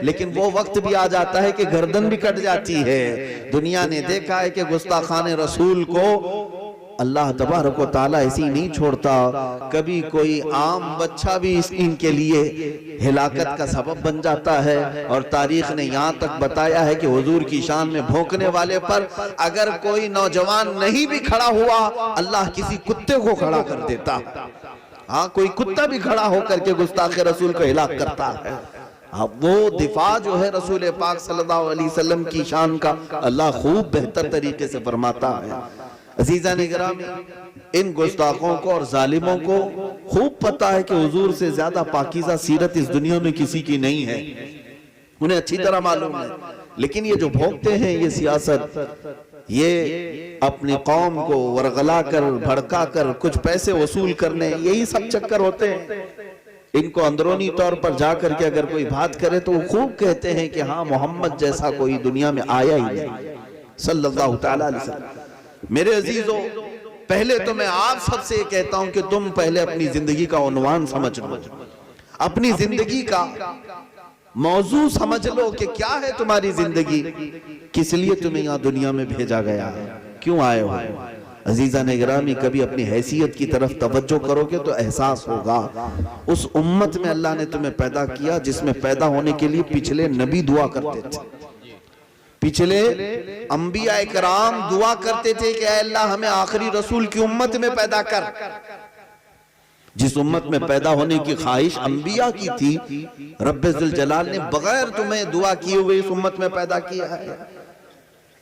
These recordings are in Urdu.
لیکن وہ وقت بھی آ جاتا ہے کہ گردن بھی کٹ جاتی ہے۔ دنیا نے دیکھا ہے کہ گستاخان رسول کو اللہ تبارک و تعالیٰ ایسی نہیں چھوڑتا، کبھی کوئی عام بچہ بھی ان کے لیے ہلاکت کا سبب بن جاتا ہے۔ اور تاریخ نے یہاں تک بتایا ہے کہ حضور کی شان میں بھونکنے والے پر اگر کوئی نوجوان نہیں بھی کھڑا ہوا، اللہ کسی کتے کو کھڑا کر دیتا۔ ہاں، کوئی کتا بھی کھڑا ہو کر کے گستاخ رسول کو ہلاک کرتا ہے۔ اب وہ دفاع جو ہے رسول پاک صلی اللہ علیہ وسلم کی شان کا اللہ خوب بہتر طریقے سے فرماتا ہے۔ عزیزان گرامی، ان گستاخوں کو اور ظالموں کو خوب پتا ہے کہ حضور سے زیادہ پاکیزہ سیرت اس دنیا میں کسی کی نہیں ہے، انہیں اچھی طرح معلوم ہے۔ لیکن یہ جو بھونکتے ہیں، یہ سیاست، یہ اپنی قوم کو ورغلا کر بھڑکا کر کچھ پیسے وصول کرنے، یہی سب چکر ہوتے ہیں۔ ان کو اندرونی طور پر جا کر کے اگر کوئی بات کرے تو وہ خوب کہتے ہیں کہ ہاں، محمد جیسا کوئی دنیا میں آیا ہی نہیں صلی اللہ تعالیٰ علیہ وسلم۔ میرے عزیزو، پہلے تو میں آپ سب سے یہ کہتا ہوں کہ تم پہلے اپنی زندگی کا عنوان سمجھ لو، اپنی زندگی کا موضوع سمجھ لو کہ کیا ہے تمہاری زندگی، کس لیے تمہیں یہاں دنیا میں بھیجا گیا ہے، کیوں آئے ہو۔ عزیزان گرامی، کبھی اپنی حیثیت کی طرف توجہ کرو گے تو احساس ہوگا اس امت میں اللہ نے تمہیں پیدا کیا جس میں پیدا ہونے کے لیے پچھلے نبی دعا کرتے تھے، پچھلے انبیاء کرام دعا کرتے تھے کہ اے اللہ ہمیں آخری رسول کی امت میں پیدا کر۔ جس امت میں پیدا ہونے کی خواہش انبیاء کی تھی، رب ذوالجلال نے بغیر تمہیں دعا کیے ہوئے اس امت میں پیدا کیا ہے۔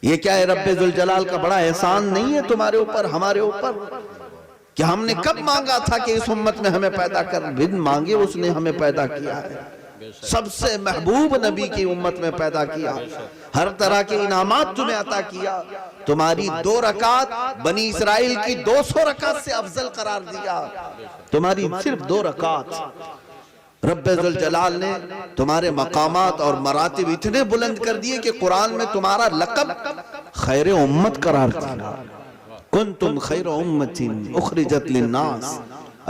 یہ کیا ہے، رب ذوالجلال کا بڑا احسان نہیں ہے تمہارے اوپر، ہمارے اوپر، کہ ہم نے کب مانگا تھا کہ اس امت میں ہمیں پیدا کر، بن مانگے اس نے ہمیں پیدا کیا ہے، سب سے محبوب نبی کی امت میں پیدا کیا، ہر طرح کے انعامات تمہیں عطا کیا، تمہاری 2 رکعت بنی اسرائیل کی 200 رکعت سے افضل قرار دیا، تمہاری صرف 2 رکعت۔ رب ذوالجلال نے تمہارے مقامات اور مراتب اتنے بلند کر دیے کہ قرآن میں تمہارا لقب خیر امت قرار دیا، کنتم خیر امت اخرجت للناس،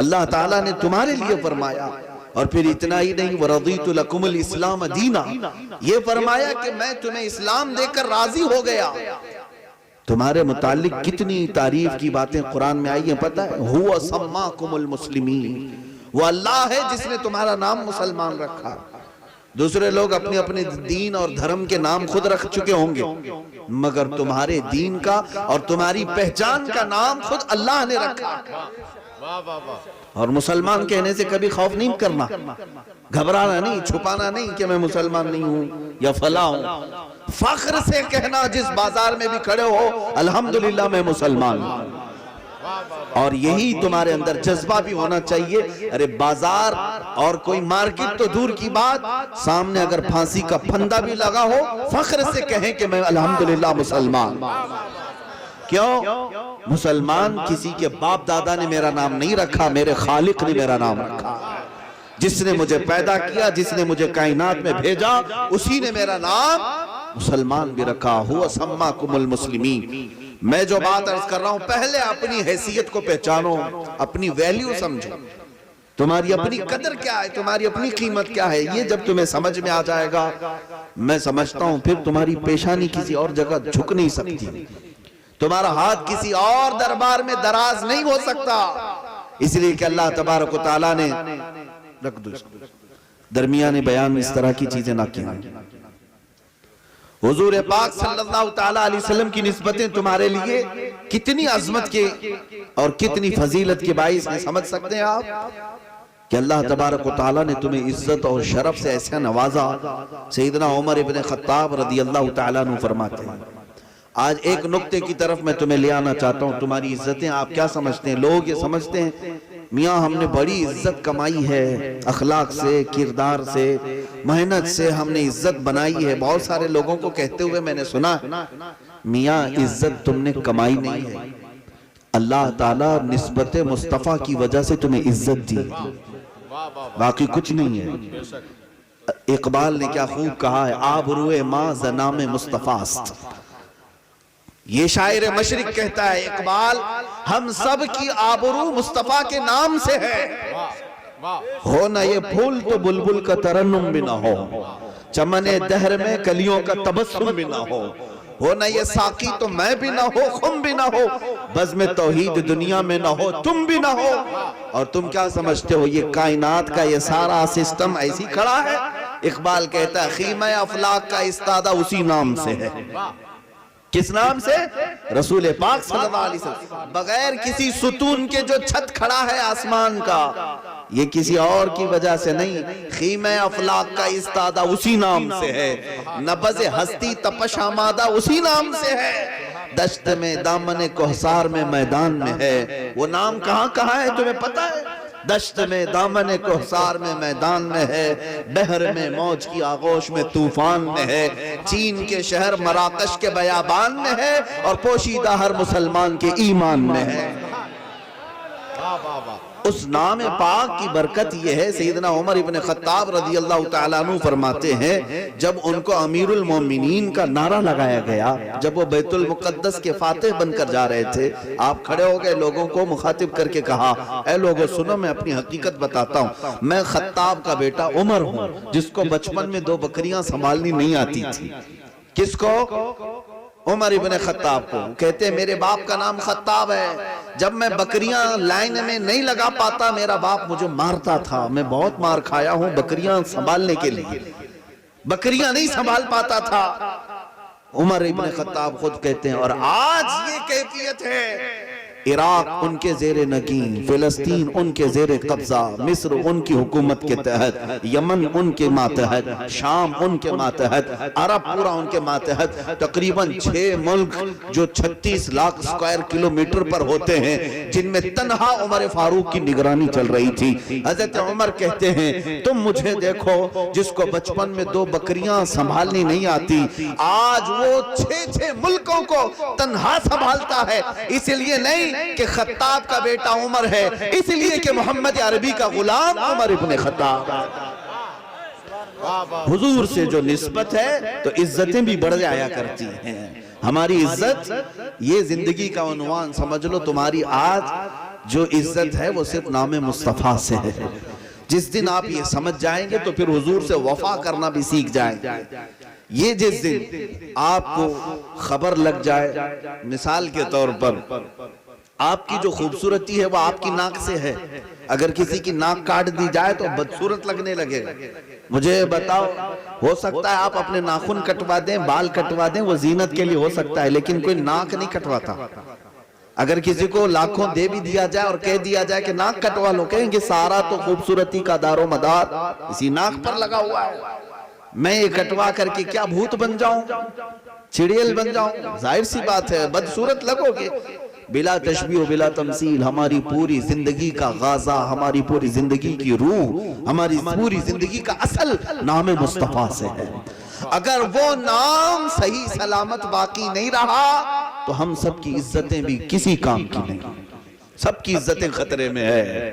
اللہ تعالیٰ نے تمہارے لیے فرمایا۔ اور پھر اتنا ہی نہیں، وَرَضِيتُ لَكُمُ الْإِسْلَامَ دِينًا، یہ فرمایا کہ میں تمہیں اسلام دے کر راضی ہو گیا۔ تمہارے متعلق کتنی تعریف کی باتیں قرآن میں آئی ہیں پتہ ہے؟ هُوَ سَمَّاكُمُ الْمُسْلِمِينَ، وہ اللہ ہے جس نے تمہارا نام مسلمان رکھا۔ دوسرے لوگ اپنے اپنے دین اور دھرم کے نام خود رکھ چکے ہوں گے، مگر تمہارے دین کا اور تمہاری پہچان کا نام خود اللہ نے رکھا۔ اور مسلمان کہنے سے کبھی خوف نہیں کرنا، گھبرانا نہیں، چھپانا نہیں کہ میں مسلمان نہیں ہوں یا فلاں ہوں، فخر سے کہنا جس بازار میں بھی کھڑے ہو، الحمدللہ میں مسلمان ہوں۔ اور یہی تمہارے اندر جذبہ بھی ہونا چاہیے۔ ارے بازار اور کوئی مارکٹ تو دور کی بات، سامنے اگر پھانسی کا پھندا بھی لگا ہو، فخر سے کہیں کہ میں الحمدللہ مسلمان۔ کیوں؟ مسلمان کسی کے باپ دادا نے میرا نام نہیں رکھا، میرے خالق نے میرا نام رکھا، جس نے مجھے پیدا کیا، جس نے مجھے کائنات میں بھیجا، اسی نے میرا نام مسلمان بھی رکھا۔ ہوا سماکم المسلمین۔ میں جو بات عرض کر رہا ہوں، پہلے اپنی حیثیت کو پہچانو، اپنی ویلیو سمجھو، تمہاری اپنی قدر کیا ہے، تمہاری اپنی قیمت کیا ہے، یہ جب تمہیں سمجھ میں آ جائے گا، میں سمجھتا ہوں پھر تمہاری پیشانی کسی اور جگہ جھک نہیں سکتی، تمہارا ہاتھ کسی اور دربار میں دراز نہیں ہو سکتا، اس لیے کہ اللہ تبارک و تعالیٰ نے رکھ دو درمیان بیان اس طرح کی چیزیں نہ کی۔ حضور پاک صلی اللہ تعالیٰ علیہ وسلم کی نسبتیں تمہارے لیے کتنی عظمت کے اور کتنی فضیلت کے باعث ہیں، سمجھ سکتے ہیں آپ کہ اللہ تبارک و تعالیٰ نے تمہیں عزت اور شرف سے ایسا نوازا۔ سیدنا عمر ابن خطاب رضی اللہ تعالیٰ عنہ فرماتے ہیں، آج ایک نقطے کی طرف میں تمہیں لے آنا چاہتا ہوں، تمہاری عزتیں آپ کیا سمجھتے ہیں؟ لوگ یہ سمجھتے ہیں میاں ہم نے بڑی عزت کمائی ہے، اخلاق سے، کردار سے، محنت سے ہم نے عزت بنائی ہے۔ بہت سارے لوگوں کو کہتے ہوئے میں نے سنا، میاں عزت تم نے کمائی نہیں ہے، اللہ تعالیٰ نسبت مصطفیٰ کی وجہ سے تمہیں عزت دی، باقی کچھ نہیں ہے۔ اقبال نے کیا خوب کہا ہے، آبروئے ماں زنام مصطفیٰ است۔ یہ شاعر مشرق کہتا ہے اقبال، ہم سب کی آبرو مصطفیٰ کے نام سے ہے، ہو نہ یہ پھول تو بلبل کا ترنم بھی نہ ہو، چمن دہر میں کلیوں کا تبسم بھی نہ ہو نہ یہ ساقی تو میں بھی نہ ہو خم بھی نہ ہو بزم توحید دنیا میں نہ ہو تم بھی نہ ہو. اور تم کیا سمجھتے ہو یہ کائنات کا یہ سارا سسٹم ایسی کھڑا ہے؟ اقبال کہتا ہے خیمہ افلاک کا استادہ اسی نام سے ہے. کس نام سے؟ رسول پاک صلی اللہ علیہ وسلم. بغیر کسی ستون کے جو چھت کھڑا ہے آسمان کا یہ کسی اور کی وجہ سے نہیں، خیمہ افلاک کا استادہ اسی نام سے ہے. نبض ہستی تپش آمادہ اسی نام سے ہے. دشت میں دامن کوہسار میں میدان میں ہے. وہ نام کہاں کہاں ہے تمہیں پتہ ہے؟ دشت میں دامن کوہسار میں میدان میں ہے، بحر میں موج کی آغوش میں طوفان میں ہے، چین کے شہر مراکش کے بیابان میں ہے اور پوشیدہ ہر مسلمان کے ایمان میں ہے. اس نام پاک کی برکت یہ ہے. سیدنا عمر ابن خطاب رضی اللہ تعالیٰ عنہ فرماتے ہیں جب ان کو امیر المومنین کا نعرہ لگایا گیا، جب وہ بیت المقدس کے فاتح بن کر جا رہے تھے، آپ کھڑے ہو گئے، لوگوں کو مخاطب کر کے کہا اے لوگوں سنو، میں اپنی حقیقت بتاتا ہوں. میں خطاب کا بیٹا عمر ہوں جس کو بچپن میں 2 بکریاں سنبھالنی نہیں آتی تھی. کس کو؟ عمر ابن خطاب کو. کہتے ہیں میرے باپ کا نام خطاب ہے. جب میں بکریاں لائن میں نہیں لگا پاتا میرا باپ مجھے مارتا تھا. میں بہت مار کھایا ہوں بکریاں سنبھالنے کے لیے، بکریاں نہیں سنبھال پاتا تھا. عمر ابن خطاب خود کہتے ہیں اور آج یہ کیفیت ہے. عراق ان کے زیر نگین، فلسطین ان کے زیر قبضہ، مصر ان کی حکومت کے تحت، یمن ان کے ماتحت، شام ان کے ماتحت، عرب پورا ان کے ماتحت. تقریباً 6 ملک جو 36 لاکھ اسکوائر کلومیٹر پر ہوتے ہیں جن میں تنہا عمر فاروق کی نگرانی چل رہی تھی. حضرت عمر کہتے ہیں تم مجھے دیکھو جس کو بچپن میں 2 بکریاں سنبھالنی نہیں آتی، آج وہ 6 ملکوں کو تنہا سنبھالتا ہے. اس لیے نہیں کہ خطاب کا بیٹا عمر ہے، اس لیے کہ محمد عربی کا غلام عمر ابن خطاب. حضور سے جو نسبت ہے تو عزتیں بھی بڑھ جایا کرتی ہیں. ہماری عزت یہ زندگی کا عنوان سمجھ لو. تمہاری آج جو عزت ہے وہ صرف نام مصطفیٰ سے ہے. جس دن آپ یہ سمجھ جائیں گے تو پھر حضور سے وفا کرنا بھی سیکھ جائیں گے. یہ جس دن آپ کو خبر لگ جائے، مثال کے طور پر آپ کی جو خوبصورتی ہے وہ آپ کی ناک سے ہے. اگر کسی کی ناک کاٹ دی جائے تو بدصورت لگنے لگے گا. مجھے بتاؤ، ہو سکتا ہے آپ اپنے ناخن کٹوا دیں، بال کٹوا دیں، وہ زینت کے لیے ہو سکتا ہے، لیکن کوئی ناک نہیں کٹواتا. اگر کسی کو لاکھوں دے بھی دیا جائے اور کہہ دیا جائے کہ ناک کٹوا لو، کہیں گے سارا تو خوبصورتی کا دار و مدار اسی ناک پر لگا ہوا ہے. میں یہ کٹوا کر کے کیا بھوت بن جاؤں، چڑیل بن جاؤں؟ ظاہر سی بات ہے بدصورت لگو گے. بلا تشبیہ و بلا تمثیل ہماری پوری زندگی کا غازہ، ہماری پوری زندگی کی روح، ہماری پوری زندگی کا اصل نام مصطفیٰ سے ہے. اگر وہ نام صحیح سلامت باقی نہیں رہا تو ہم سب کی عزتیں بھی کسی کام کی نہیں. سب کی عزتیں خطرے میں ہے.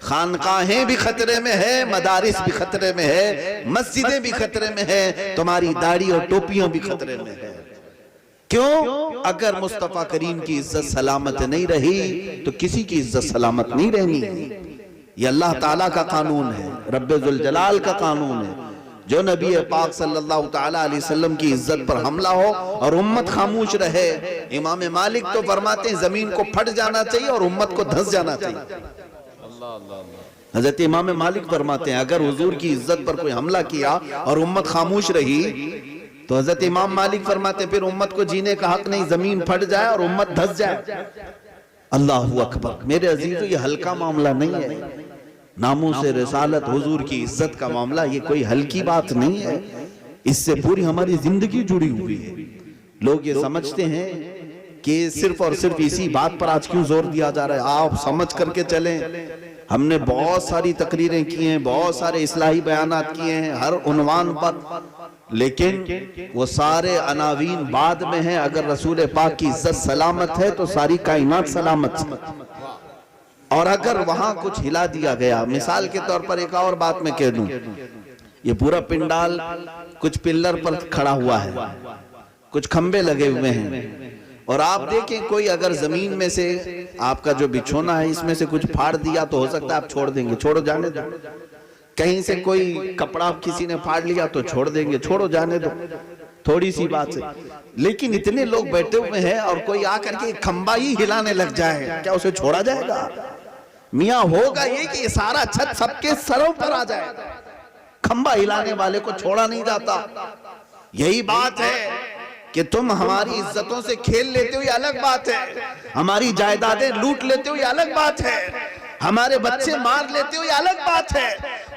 خانقاہیں بھی خطرے میں ہے، مدارس بھی خطرے میں ہے، مسجدیں بھی خطرے میں ہے، تمہاری داڑھی اور ٹوپیاں بھی خطرے میں ہے. کیوں؟ اگر مصطفیٰ کریم کی عزت سلامت نہیں رہی تو کسی کی عزت سلامت نہیں رہنی ہے. یہ اللہ تعالیٰ کا قانون ہے، رب ذوالجلال کا قانون ہے. جو نبی پاک صلی اللہ تعالیٰ علیہ وسلم کی عزت پر حملہ ہو اور امت خاموش رہے، امام مالک تو فرماتے ہیں زمین کو پھٹ جانا چاہیے اور امت کو دھس جانا چاہیے. حضرت امام مالک فرماتے ہیں اگر حضور کی عزت پر کوئی حملہ کیا اور امت خاموش رہی تو حضرت امام مالک فرماتے ہیں پھر امت کو جینے کا حق نہیں، زمین پھٹ جائے اور امت دھس جائے. اللہ اکبر. میرے عزیزو یہ ہلکا معاملہ نہیں ہے. ناموس رسالت حضور کی عزت کا معاملہ یہ کوئی ہلکی بات نہیں ہے. اس سے پوری ہماری زندگی جڑی ہوئی ہے. لوگ یہ سمجھتے ہیں کہ صرف اور صرف اسی بات پر آج کیوں زور دیا جا رہا ہے. آپ سمجھ کر کے چلیں. ہم نے بہت ساری تقریریں کی ہیں، بہت سارے اصلاحی بیانات کیے ہیں ہر عنوان پر، لیکن وہ سارے عناوین بعد میں ہیں. اگر رسول پاک کی عزت سلامت ہے تو ساری کائنات سلامت ہے. اور اگر وہاں کچھ ہلا دیا گیا، مثال کے طور پر ایک اور بات میں کہہ دوں، یہ پورا پنڈال کچھ پلر پر کھڑا ہوا ہے، کچھ کھمبے لگے ہوئے ہیں، اور آپ دیکھیں کوئی اگر زمین میں سے آپ کا جو بچھونا ہے اس میں سے کچھ پھاڑ دیا تو ہو سکتا ہے آپ چھوڑ دیں گے، چھوڑو جانے دیں. کہیں سے کوئی کپڑا کسی نے پھاڑ لیا تو چھوڑ دیں گے، چھوڑو جانے دو، تھوڑی سی بات ہے. لیکن اتنے لوگ بیٹھے ہوئے ہیں اور کوئی آ کر کے کھمبا ہی ہلانے لگ جائے، کیا اسے چھوڑا جائے گا؟ میاں ہوگا یہ کہ یہ سارا چھت سب کے سروں پر آ جائے. کھمبا ہلانے والے کو چھوڑا نہیں جاتا. یہی بات ہے کہ تم ہماری عزتوں سے کھیل لیتے ہو، یہ الگ بات ہے. ہماری جائیدادیں لوٹ لیتے ہو، یہ الگ بات ہے. ہمارے بچے مار لیتے ہو، یہ الگ بات ہے.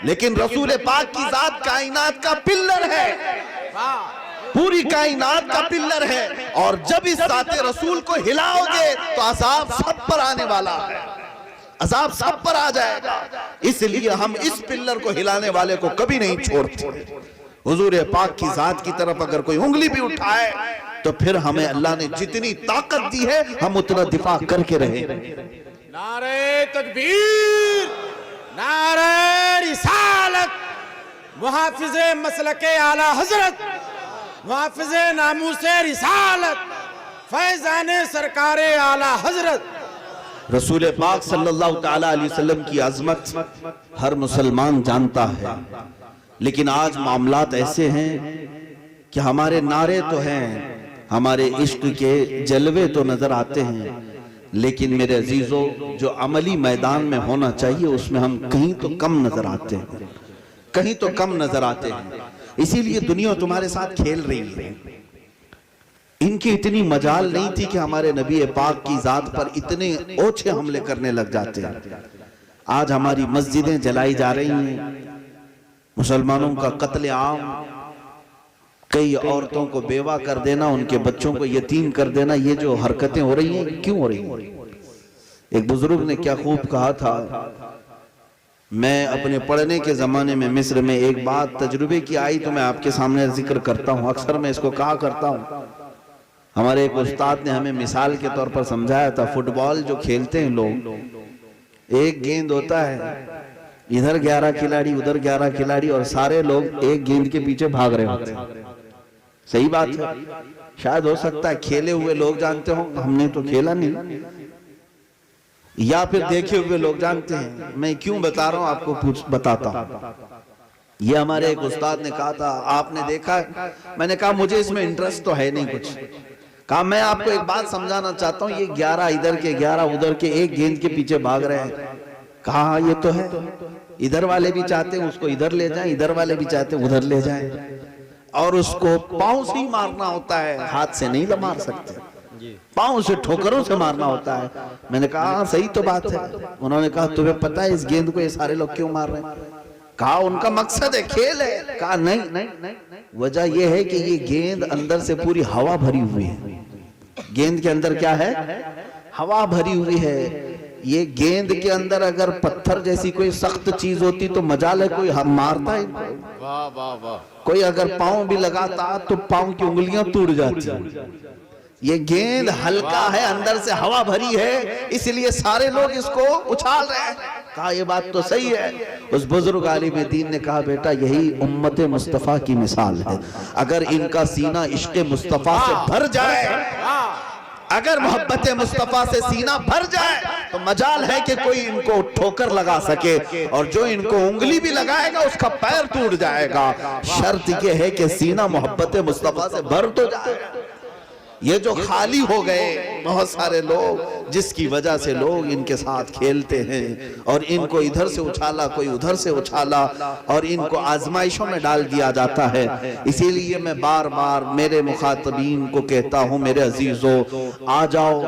لیکن رسول پاک کی ذات کائنات کا پلر ہے، پوری کائنات کا پلر ہے. اور جب اس ذات رسول کو ہلاؤ گے تو عذاب سب پر آنے والا ہے، عذاب سب پر آ جائے گا. اس لیے ہم اس پلر کو ہلانے والے کو کبھی نہیں چھوڑتے. حضور پاک کی ذات کی طرف اگر کوئی انگلی بھی اٹھائے تو پھر ہمیں اللہ نے جتنی طاقت دی ہے ہم اتنا دفاع کر کے رہیں. نعرہ تکبیر، نعرہ رسالت، محافظ مسلک اعلی حضرت، محافظ ناموس رسالت، فیضان سرکار اعلی حضرت. رسول پاک صلی اللہ تعالیٰ علیہ وسلم کی عظمت ہر مسلمان جانتا ہے. لیکن آج معاملات ایسے ہیں کہ ہمارے نعرے تو ہیں، ہمارے عشق کے جلوے تو نظر آتے ہیں، لیکن میرے عزیزو جو عملی میدان میں ہونا چاہیے اس میں ہم کہیں تو کم نظر آتے ہیں، کہیں تو کم نظر آتے ہیں. اسی لیے دنیا تمہارے ساتھ کھیل رہی ہے. ان کی اتنی مجال نہیں تھی کہ ہمارے نبی پاک کی ذات پر اتنے اوچھے حملے کرنے لگ جاتے ہیں. آج ہماری مسجدیں جلائی جا رہی ہیں، مسلمانوں کا قتل عام، کئی عورتوں کو بیوہ کر دینا، ان کے بچوں کو یتیم کر دینا. یہ جو حرکتیں ہو رہی ہیں کیوں ہو رہی ہیں؟ ایک بزرگ نے کیا خوب کہا تھا، میں اپنے پڑھنے کے زمانے میں مصر میں ایک بات تجربے کی آئی تو میں آپ کے سامنے ذکر کرتا ہوں. اکثر میں اس کو کہا کرتا ہوں. ہمارے ایک استاد نے ہمیں مثال کے طور پر سمجھایا تھا. فٹ بال جو کھیلتے ہیں لوگ، ایک گیند ہوتا ہے، ادھر 11 کھلاڑی ادھر 11 کھلاڑی اور سارے لوگ ایک گیند کے پیچھے بھاگ رہے ہوتے ہیں. صحیح بات ہے. شاید ہو سکتا ہے کھیلے ہوئے لوگ جانتے ہوں، ہم نے تو کھیلا نہیں، یا پھر دیکھے ہوئے لوگ جانتے ہیں. میں کیوں بتا رہا ہوں آپ کو بتاتا ہوں. یہ ہمارے ایک استاد نے کہا تھا آپ نے دیکھا ہے؟ میں نے کہا مجھے اس میں انٹرسٹ تو ہے نہیں کچھ. کہا میں آپ کو ایک بات سمجھانا چاہتا ہوں، یہ 11 ادھر کے 11 ادھر کے ایک گیند کے پیچھے بھاگ رہے ہیں. کہا ہاں یہ تو ہے، ادھر والے بھی چاہتے ہیں اس کو ادھر لے جائیں، ادھر والے بھی چاہتے ہیں ادھر لے جائیں، اور اس کو پاؤں سے ہی مارنا ہوتا ہے، ہاتھ سے نہیں مار سکتے، پاؤں سے ٹھوکروں سے مارنا ہوتا ہے. میں نے کہا ہاں صحیح تو بات ہے. انہوں نے کہا تمہیں پتہ ہے اس گیند کو یہ سارے لوگ کیوں مار رہے ہیں؟ کہا ان کا مقصد ہے، کھیل ہے. کہا نہیں، وجہ یہ ہے کہ یہ گیند اندر سے پوری ہوا بھری ہوئی ہے. گیند کے اندر کیا ہے؟ ہوا بھری ہوئی ہے. یہ گیند کے اندر اگر پتھر جیسی کوئی سخت چیز ہوتی تو مجال ہے کوئی مارتا ہے. واہ واہ واہ. کوئی اگر پاؤں بھی لگاتا تو پاؤں کی انگلیاں ٹوٹ جاتی. یہ گیند ہلکا ہے، اندر سے ہوا بھری ہے، اس لیے سارے لوگ اس کو اچھال رہے ہیں. کہا یہ بات تو صحیح ہے. اس بزرگ عالم دین نے کہا بیٹا یہی امت مصطفیٰ کی مثال ہے. اگر ان کا سینہ عشق مصطفیٰ سے بھر جائے، اگر محبت مصطفیٰ سے سینہ بھر جائے تو مجال ہے کہ کوئی ان کو ٹھوکر لگا سکے، اور جو ان کو انگلی بھی لگائے گا اس کا پیر ٹوٹ جائے گا. شرط یہ ہے کہ سینہ محبت مصطفیٰ سے بھر تو جائے. یہ جو خالی ہو گئے بہت سارے لوگ، جس کی وجہ سے لوگ ان کے ساتھ کھیلتے ہیں اور ان کو ادھر سے اچھالا کوئی ادھر سے اچھالا اور ان کو آزمائشوں میں ڈال دیا جاتا ہے. اسی لیے میں بار بار میرے مخاطبین کو کہتا ہوں میرے عزیزو آ جاؤ.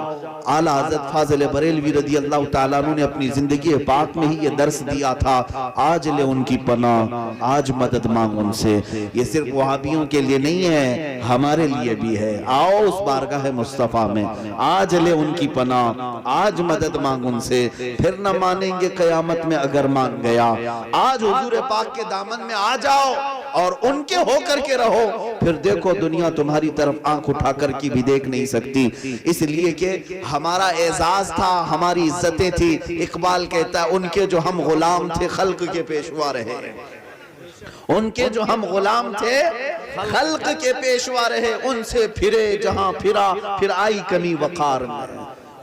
اعلیٰ حضرت فاضل بریلوی رضی اللہ تعالیٰ عنہ نے اپنی زندگی پاک میں ہی یہ درس دیا تھا، آج لے ان کی پناہ، آج مدد مانگ ان سے. یہ صرف وہابیوں کے لیے نہیں ہے، ہمارے لیے بھی ہے. آؤ اس بارگاہ مصطفیٰ میں، آج لے ان کی پناہ، آج مدد مانگ ان سے. پھر نہ مانیں گے قیامت میں اگر مان گیا. آج حضور پاک کے دامن میں آ جاؤ اور ان کے ہو کر کے رہو. پھر دیکھو دنیا تمہاری طرف آنکھ اٹھا کر کی بھی دیکھ نہیں سکتی. اس لیے کہ ہمارا اعزاز تھا، ہماری عزتیں تھی. اقبال کہتا ہے ان کے جو ہم غلام تھے خلق کے پیشوا رہے. ان کے جو ہم غلام تھے خلق کے پیشوا رہے. ان سے پھرے جہاں پھرا، پھر آئی کمی وقار میں.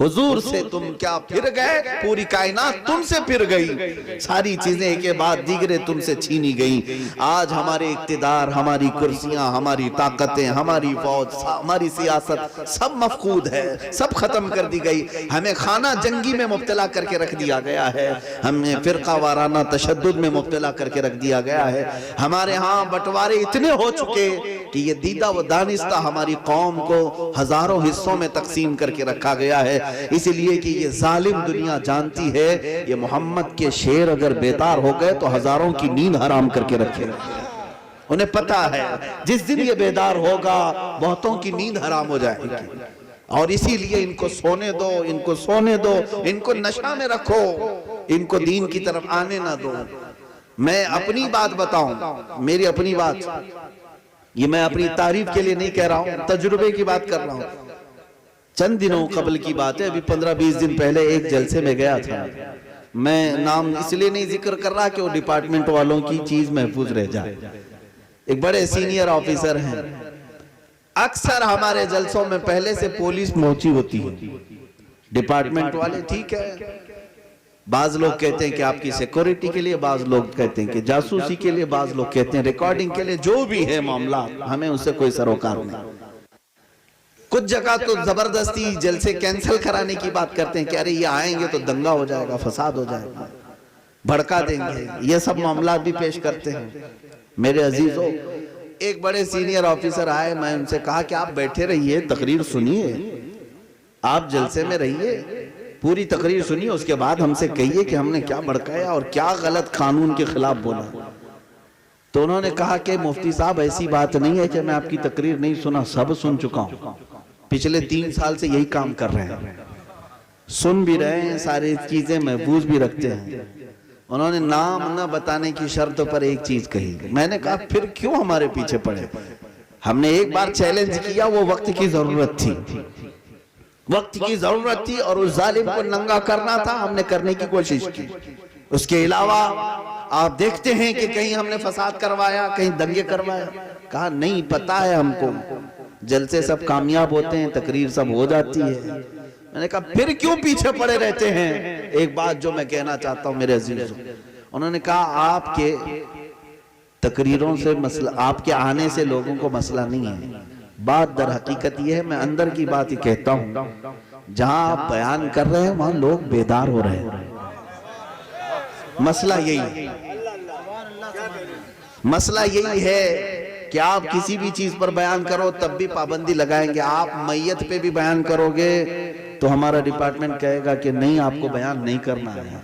حضور سے تم کیا پھر گئے، پوری کائنات تم سے پھر گئی، ساری چیزیں ایک کے بعد دیگرے تم سے چھینی گئیں۔ آج ہمارے اقتدار، ہماری کرسیاں، ہماری طاقتیں، ہماری فوج، ہماری سیاست سب مفقود ہے، سب ختم کر دی گئی۔ ہمیں خانہ جنگی میں مبتلا کر کے رکھ دیا گیا ہے، ہمیں فرقہ وارانہ تشدد میں مبتلا کر کے رکھ دیا گیا ہے۔ ہمارے ہاں بٹوارے اتنے ہو چکے کہ یہ دیدہ و دانستہ ہماری قوم کو ہزاروں حصوں میں تقسیم کر کے رکھا گیا ہے، اس لیے کہ یہ ظالم دنیا جانتی ہے یہ محمد کے شیر اگر بیدار ہو گئے تو ہزاروں کی نیند حرام کر کے رکھے۔ انہیں پتا ہے جس دن یہ بیدار ہوگا بہتوں کی نیند حرام ہو جائے گی، اور اسی لیے ان کو سونے دو، ان کو سونے دو، ان کو نشہ میں رکھو، ان کو دین کی طرف آنے نہ دو۔ میں اپنی بات بتاؤں، میری اپنی بات، یہ میں اپنی تعریف کے لیے نہیں کہہ رہا ہوں، تجربے کی بات کر رہا ہوں۔ چند دنوں قبل کی بات ہے، ابھی 15-20 دن پہلے ایک جلسے میں گیا تھا۔ میں نام اس لیے نہیں ذکر کر رہا کہ وہ ڈپارٹمنٹ والوں کی چیز محفوظ رہ جائے۔ ایک بڑے سینئر آفیسر ہیں، اکثر ہمارے جلسوں میں پہلے سے پولیس پہنچی ہوتی ہے۔ ڈپارٹمنٹ والے ٹھیک ہے، بعض لوگ کہتے ہیں کہ آپ کی سیکورٹی کے لیے، بعض لوگ کہتے ہیں کہ جاسوسی کے لیے، بعض لوگ کہتے ہیں ریکارڈنگ کے لیے، جو بھی ہے معاملہ ہمیں اس سے کوئی سروکار نہیں۔ کچھ جگہ تو زبردستی جلسے کینسل کرانے کی بات کرتے ہیں کہ ارے یہ آئیں گے تو دنگا ہو جائے گا، فساد ہو جائے گا، بھڑکا دیں گے، یہ سب معاملات بھی پیش کرتے ہیں۔ میرے عزیزو، ایک بڑے سینئر آفیسر آئے، میں ان سے کہا کہ آپ بیٹھے رہیے، تقریر سنیے، آپ جلسے میں رہیے، پوری تقریر سنیے، اس کے بعد ہم سے کہیے کہ ہم نے کیا بھڑکایا اور کیا غلط قانون کے خلاف بولا۔ تو انہوں نے کہا کہ مفتی صاحب ایسی بات نہیں ہے کہ میں آپ کی تقریر نہیں سنا، سب سن چکا ہوں، پچھلے 3 سال سے یہی کام کر رہے ہیں، سن بھی رہے ہیں، ساری چیزیں محفوظ بھی رکھتے ہیں۔ انہوں نے نام نہ بتانے کی شرط پر ایک چیز کہی، میں نے کہا پھر کیوں ہمارے پیچھے پڑے؟ ہم نے ایک بار چیلنج کیا، وہ وقت کی ضرورت تھی، وقت کی ضرورت تھی، اور اس ظالم کو ننگا کرنا تھا، ہم نے کرنے کی کوشش کی۔ اس کے علاوہ آپ دیکھتے ہیں کہ کہیں ہم نے فساد کروایا، کہیں دنگے کروایا؟ کہا نہیں، پتا ہے ہم کو، جلسے سب کامیاب ہوتے ہیں، تقریر سب ہو جاتی ہے۔ میں نے کہا پھر کیوں پیچھے پڑے رہتے ہیں؟ ایک بات جو میں کہنا چاہتا ہوں میرے عزیزوں، انہوں نے کہا آپ کے تقریروں سے مسئلہ، آپ کے آنے سے لوگوں کو مسئلہ نہیں ہے، بات در حقیقت یہ ہے، میں اندر کی بات ہی کہتا ہوں، جہاں آپ بیان کر رہے ہیں وہاں لوگ بیدار ہو رہے ہیں۔ مسئلہ یہی ہے، مسئلہ یہی ہے کہ آپ کسی بھی چیز پر بیان کرو تب بھی پابندی لگائیں گے، آپ میت پہ بھی بیان کرو گے تو ہمارا ڈپارٹمنٹ کہے گا کہ نہیں، آپ کو بیان نہیں کرنا ہے۔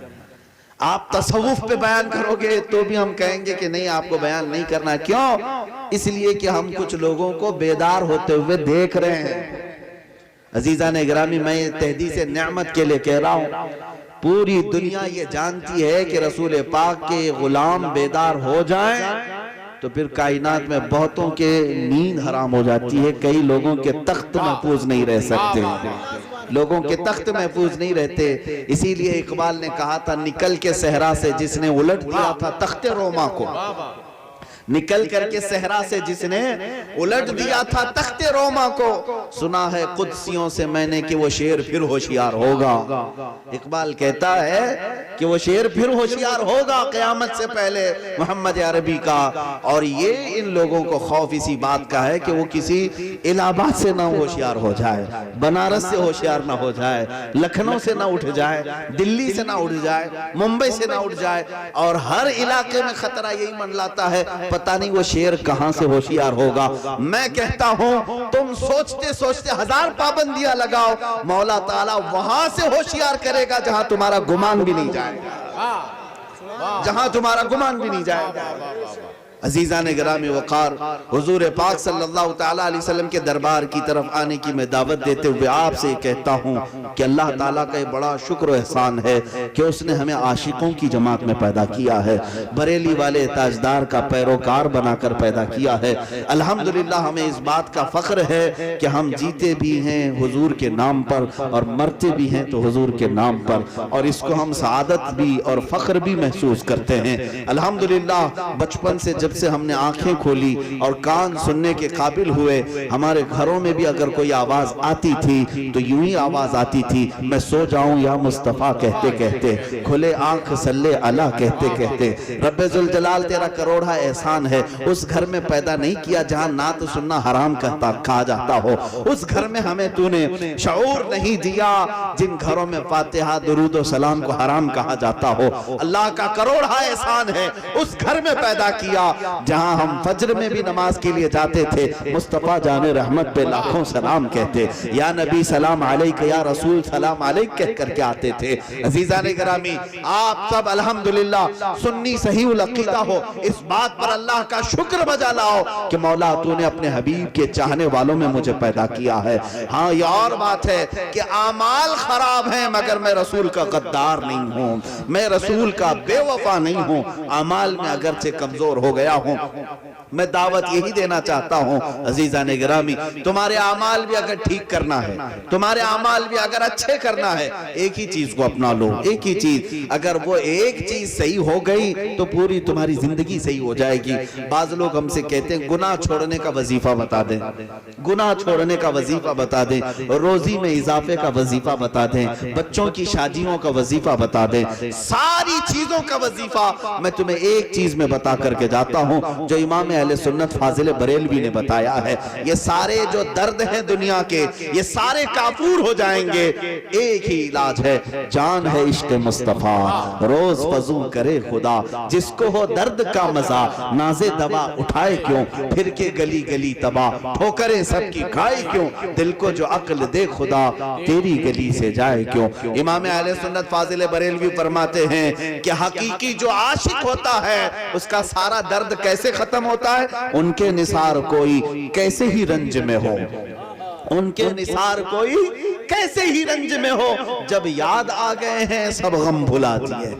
آپ تصوف پہ بیان کرو گے تو بھی ہم کہیں گے کہ نہیں، آپ کو بیان نہیں کرنا ہے۔ کیوں؟ اس لیے کہ ہم کچھ لوگوں کو بیدار ہوتے ہوئے دیکھ رہے ہیں۔ عزیزان گرامی، میں تحدیث نعمت کے لیے کہہ رہا ہوں، پوری دنیا یہ جانتی ہے کہ رسول پاک کے غلام بیدار ہو جائیں تو پھر کائنات میں بہتوں کے نیند حرام ہو جاتی ہے، کئی لوگوں کے تخت محفوظ نہیں رہ سکتے، لوگوں کے تخت محفوظ نہیں رہتے۔ اسی لیے اقبال نے کہا تھا، نکل کے صحرا سے جس نے الٹ دیا تھا تخت روما کو، نکل کر کے صحرا سے جس نے الٹ دیا تھا تخت روما کو، سنا ہے قدسیوں سے میں نے کہ وہ شیر پھر ہوشیار ہوگا۔ اقبال کہتا ہے کہ وہ شیر پھر ہوشیار ہوگا قیامت سے پہلے محمد عربی کا، اور یہ ان لوگوں کو خوف اسی بات کا ہے کہ وہ کسی الہ آباد سے نہ ہوشیار ہو جائے، بنارس سے ہوشیار نہ ہو جائے، لکھنؤ سے نہ اٹھ جائے، دلی سے نہ اٹھ جائے، ممبئی سے نہ اٹھ جائے، اور ہر علاقے میں خطرہ یہی منڈلاتا ہے، پتہ نہیں وہ شیر کہاں سے ہوشیار ہوگا۔ میں کہتا ہوں تم سوچتے سوچتے 1000 پابندیاں لگاؤ، مولا تعالیٰ وہاں سے ہوشیار کرے گا جہاں تمہارا گمان بھی نہیں جائے گا، جہاں تمہارا گمان بھی نہیں جائے گا۔ عزیزان گرامی وقار، حضور پاک صلی اللہ تعالیٰ علیہ وسلم کے دربار کی طرف آنے کی میں دعوت دیتے ہوئے آپ سے کہتا ہوں کہ اللہ تعالیٰ کا ایک بڑا شکر و احسان ہے کہ اس نے ہمیں عاشقوں کی جماعت میں پیدا کیا ہے، بریلی والے تاجدار کا پیروکار بنا کر پیدا کیا ہے۔ الحمدللہ ہمیں اس بات کا فخر ہے کہ ہم جیتے بھی ہیں حضور کے نام پر اور مرتے بھی ہیں تو حضور کے نام پر، اور اس کو ہم سعادت بھی اور فخر بھی محسوس کرتے ہیں۔ الحمدللہ بچپن سے جب سے ہم نے آنکھیں کھولی اور کان سننے کے قابل ہوئے، ہمارے گھروں میں بھی اگر کوئی آواز آتی تھی تو یوں ہی آواز آتی تھی، میں سو جاؤں یا مصطفیٰ کہتے کہتے، کھلے آنکھ صلی اللہ کہتے کہتے۔ رب ذوالجلال تیرا کروڑا احسان ہے، اس گھر میں پیدا نہیں کیا جہاں نعت سننا حرام کہا جاتا ہو، اس گھر میں ہمیں تو نے شعور نہیں دیا جن گھروں میں فاتحہ درود و سلام کو حرام کہا جاتا ہو۔ اللہ کا کروڑا احسان ہے، اس گھر میں پیدا کیا جہاں ہم فجر میں بھی نماز کے لیے جاتے تھے، مصطفیٰ جان رحمت پہ لاکھوں سلام کہتے، یا نبی سلام علیک، یا رسول سلام علیک کہہ کر کے آتے تھے۔ عزیزان گرامی، آپ سب الحمدللہ سنی صحیح العقیدہ ہو، اس بات پر اللہ کا شکر بجا لاؤ کہ مولا تو نے اپنے حبیب کے چاہنے والوں میں مجھے پیدا کیا ہے۔ ہاں یہ اور بات ہے کہ اعمال خراب ہیں مگر میں رسول کا غدار نہیں ہوں، میں رسول کا بے وفا نہیں ہوں، اعمال میں اگرچہ کمزور ہو گیا ہوں۔ میں دعوت یہی دینا چاہتا ہوں عزیزان گرامی، تمہارے اعمال بھی اگر ٹھیک کرنا ہے، تمہارے اعمال بھی اگر اچھے کرنا ہے، ایک ہی چیز کو اپنا لو، ایک ہی چیز، اگر وہ ایک چیز صحیح ہو گئی تو پوری تمہاری زندگی صحیح ہو جائے گی۔ بعض لوگ ہم سے کہتے ہیں گناہ چھوڑنے کا وظیفہ بتا دیں، گناہ چھوڑنے کا وظیفہ بتا دیں، روزی میں اضافے کا وظیفہ بتا دیں، بچوں کی شادیوں کا وظیفہ بتا دیں، ساری چیزوں کا وظیفہ میں تمہیں ایک چیز میں بتا کر کے جاتا ہوں جو امام اہل سنت فاضل بریلوی نے بتایا ہے۔ یہ سارے جو درد ہیں دنیا کے، یہ سارے کافور ہو جائیں گے، ایک ہی علاج ہے، جان ہے عشق مصطفیٰ، روز فضو کرے خدا، جس کو ہو درد کا مزہ، ناز دوا اٹھائے کیوں، پھر کے گلی گلی تباہ، ٹھوکریں سب کی کھائے کیوں، دل کو جو عقل دے خدا، تیری گلی سے جائے کیوں۔ امام اہل سنت فاضل بریلوی فرماتے ہیں کہ حقیقی جو عاشق ہوتا ہے اس کا سارا درد کیسے ختم ہوتا ہے؟ ان کے نثار کوئی کیسے ہی رنج میں ہو، ان کے نثار کوئی کیسے ہی رنج میں ہو، جب یاد آ گئے ہیں سب غم بھلا دیے۔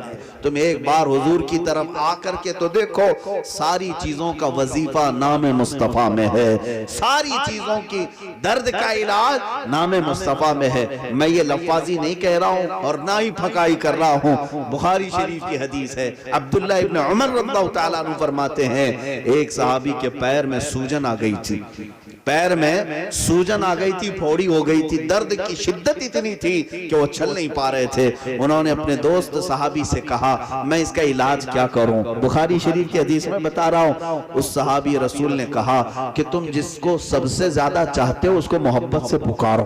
تم ایک بار حضور کی طرف آ کر کے تو دیکھو، ساری چیزوں کا وظیفہ نام مصطفیٰ میں ہے، ساری چیزوں کی درد کا علاج نام مصطفیٰ میں ہے۔ میں یہ لفاظی نہیں کہہ رہا ہوں اور نہ ہی پھکائی کر رہا ہوں، بخاری شریف کی حدیث ہے، عبداللہ ابن عمر رضی اللہ تعالیٰ عنہ فرماتے ہیں ایک صحابی کے پیر میں سوجن آ گئی تھی، پیر میں سوجن آ گئی تھی، پھوڑی ہو گئی تھی، درد کی شدت اتنی تھی کہ وہ چل نہیں پا رہے تھے۔ انہوں نے اپنے دوست صحابی سے کہا میں اس کا علاج کیا کروں؟ بخاری شریف کی حدیث میں بتا رہا ہوں، اس صحابی رسول نے کہا کہ تم جس کو سب سے زیادہ چاہتے ہو اس کو محبت سے پکارو۔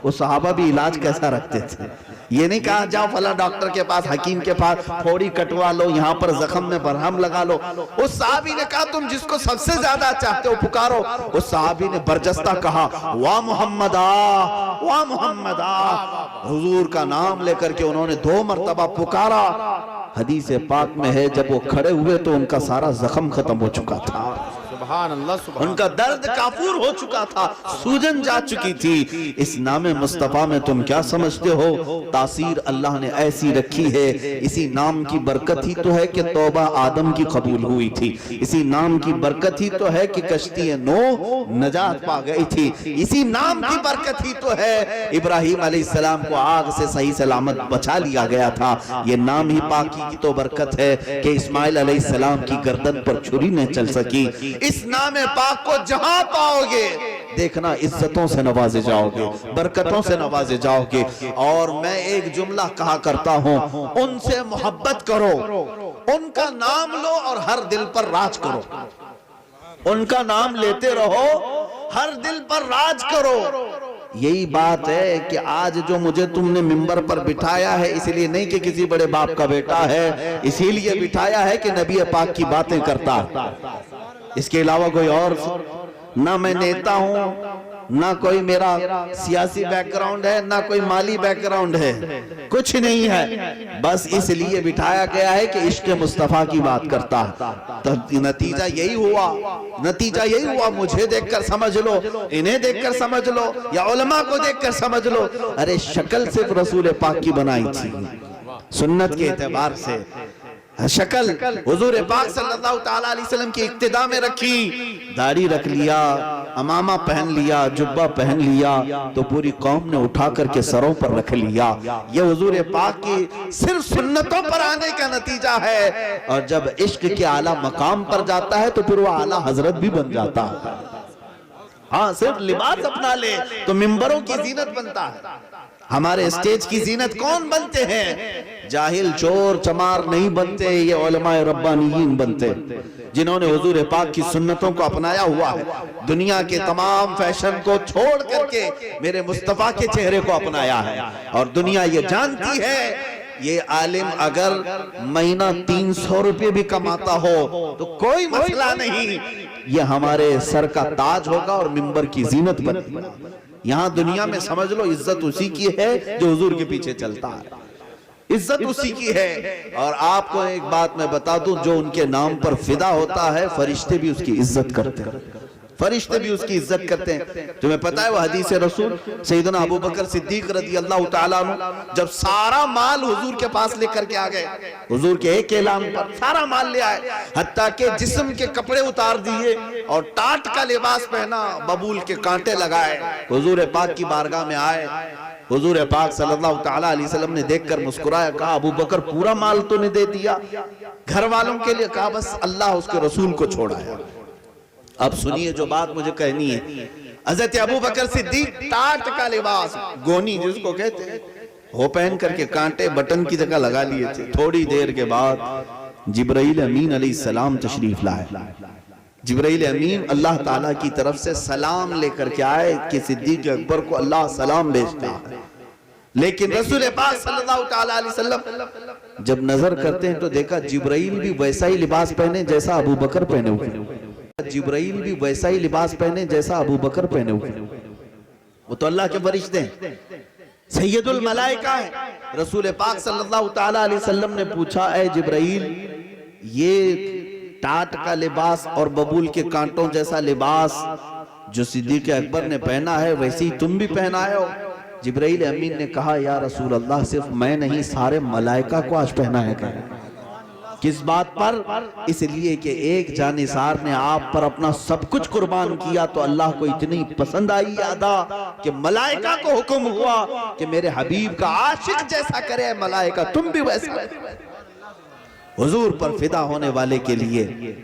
وہ صحابہ بھی علاج کیسا رکھتے تھے؟ یہ نہیں کہا جاؤ فلاں ڈاکٹر کے پاس، حکیم کے پاس، پھوڑی کٹوا لو، یہاں پر زخم میں برہم لگا لو۔ اس صحابی نے کہا تم جس کو سب سے زیادہ چاہتے ہو پکارو۔ اس صحابی نے برجستہ کہا وا محمدہ، وا محمدہ۔ حضور کا نام لے کر کے انہوں نے 2 مرتبہ پکارا۔ حدیث پاک میں ہے جب وہ کھڑے ہوئے تو ان کا سارا زخم ختم ہو چکا تھا، سبحان اللہ، ان کا درد کافور ہو چکا تھا، سوجن جا چکی تھی۔ اس نام مصطفیٰ میں تم کیا سمجھتے ہو؟ تاثیر اللہ نے ایسی رکھی ہے، اسی نام کی برکت ہی تو ہے کہ توبہ آدم کی قبول ہوئی تھی، اسی نام کی برکت ہی تو ہے کہ کشتی نوح نجات پا گئی تھی، اسی نام کی برکت ہی تو ہے ابراہیم علیہ السلام کو آگ سے صحیح سلامت بچا لیا گیا تھا۔ یہ نام ہی پاکی کی تو برکت ہے کہ اسماعیل علیہ السلام کی گردن پر چھری نہ چل سکی۔ اس نام پاک کو جہاں پاؤ گے دیکھنا عزتوں سے نوازے جاؤ گے، برکتوں سے نوازے جاؤ گے۔ اور میں ایک جملہ کہا کرتا ہوں، ان سے محبت کرو، ان کا نام لو اور ہر دل پر راج کرو، ان کا نام لیتے رہو، ہر دل پر راج کرو۔ یہی بات ہے کہ آج جو مجھے تم نے منبر پر بٹھایا ہے، اس لیے نہیں کہ کسی بڑے باپ کا بیٹا ہے، اسی لیے بٹھایا ہے کہ نبی پاک کی باتیں کرتا، اس کے علاوہ کوئی اور نہ میں نیتا ہوں، نہ کوئی میرا سیاسی بیک گراؤنڈ ہے، نہ کوئی مالی بیک گراؤنڈ ہے، کچھ نہیں ہے، بس اس لیے بٹھایا گیا ہے کہ عشق مصطفیٰ کی بات کرتا ہے۔ نتیجہ یہی ہوا، نتیجہ یہی ہوا، مجھے دیکھ کر سمجھ لو، انہیں دیکھ کر سمجھ لو، یا علماء کو دیکھ کر سمجھ لو، ارے شکل صرف رسول پاک کی بنائی تھی، سنت کے اعتبار سے شکل حضور پاک صلی اللہ تعالیٰ علیہ وسلم کی اقتداء میں رکھی، داڑھی رکھ لیا، امامہ پہن لیا، جبہ پہن لیا تو پوری قوم نے اٹھا کر کے سروں پر رکھ لیا۔ یہ حضور پاک کی صرف سنتوں پر آنے کا نتیجہ ہے، اور جب عشق کے اعلیٰ مقام پر جاتا ہے تو پھر وہ اعلیٰ حضرت بھی بن جاتا ہے۔ ہاں صرف لباس اپنا لے تو ممبروں کی زینت بنتا ہے۔ ہمارے اسٹیج کی زینت کون بنتے ہیں؟ جاہل چور چمار نہیں بنتے، یہ علماء ربانیین بنتے جنہوں نے حضور پاک کی سنتوں کو اپنایا ہوا ہے، دنیا کے تمام فیشن کو چھوڑ کر کے میرے مصطفیٰ کے چہرے کو اپنایا ہے۔ اور دنیا یہ جانتی ہے یہ عالم اگر مہینہ 300 روپے بھی کماتا ہو تو کوئی مسئلہ نہیں، یہ ہمارے سر کا تاج ہوگا اور ممبر کی زینت بنے گی۔ یہاں دنیا میں سمجھ لو عزت اسی کی ہے جو حضور کے پیچھے چلتا ہے، عزت اسی کی ہے۔ اور آپ کو ایک بات میں بتا دوں، جو ان کے نام پر فدا ہوتا ہے فرشتے بھی اس کی عزت کرتے ہیں، فرشتے بھی اس کی عزت کرتے ہیں۔ تمہیں پتا ہے وہ حدیث رسول سیدنا ابو بکر صدیق رضی اللہ تعالیٰ عنہ جب سارا مال حضور کے پاس لے کر کے آ گئے، حضور کے ایک اعلان پر سارا مال لے آئے، حتیٰ کہ جسم کے کپڑے اتار دیے اور ٹاٹ کا لباس پہنا، ببول کے کانٹے لگائے، حضور پاک کی بارگاہ میں آئے۔ حضور پاک صلی اللہ تعالیٰ علیہ وسلم نے دیکھ کر مسکرایا، کہا ابو بکر پورا مال تو نے دے دیا؟ گھر والوں کے لیے کہا بس اللہ اس کے رسول کو چھوڑا ہے۔ اب سنیے جو بات مجھے کہنی ہے، حضرت ابو بکر صدیق ٹاٹ کا لباس، گونی جس کو کہتے ہیں، وہ پہن کر کے کانٹے بٹن کی جگہ لگا لیے تھے۔ تھوڑی دیر کے بعد جبرائیل امین علیہ السلام تشریف لائے۔ جبرائیل امین اللہ تعالیٰ کی طرف سے سلام لے کر کے آئے کہ صدیق اکبر کو اللہ سلام بھیجتا ہے، لیکن رسول پاک صلی اللہ تعالیٰ علیہ وسلم جب نظر کرتے ہیں تو دیکھا جبرائیل بھی ویسا ہی لباس پہنے جیسا ابو بکر پہنے ہوئے، جبرائیل بھی ویسا ہی لباس پہنے جیسا ابو بکر پہنے ہوئے، وہ تو اللہ کے فرشتے ہیں، سید الملائکہ ہیں۔ رسول پاک صلی اللہ تعالیٰ علیہ وسلم نے پوچھا اے جبرائیل، یہ ٹاٹ کا لباس اور ببول کے کانٹوں جیسا لباس جو صدیق اکبر نے پہنا ہے ویسے ہی تم بھی پہنائے ہو؟ جبرائیل امین نے کہا یا رسول اللہ صرف میں نہیں سارے ملائکہ کو آج پہنایا گیا۔ کس بات پر؟ اس لیے کہ ایک جانثار نے آپ پر اپنا سب کچھ قربان کیا تو اللہ کو اتنی پسند آئی ادا کہ ملائکہ کو حکم ہوا کہ میرے حبیب کا عاشق جیسا کرے ملائکہ تم بھی ویسا۔ حضور پر فدا ہونے والے کے لیے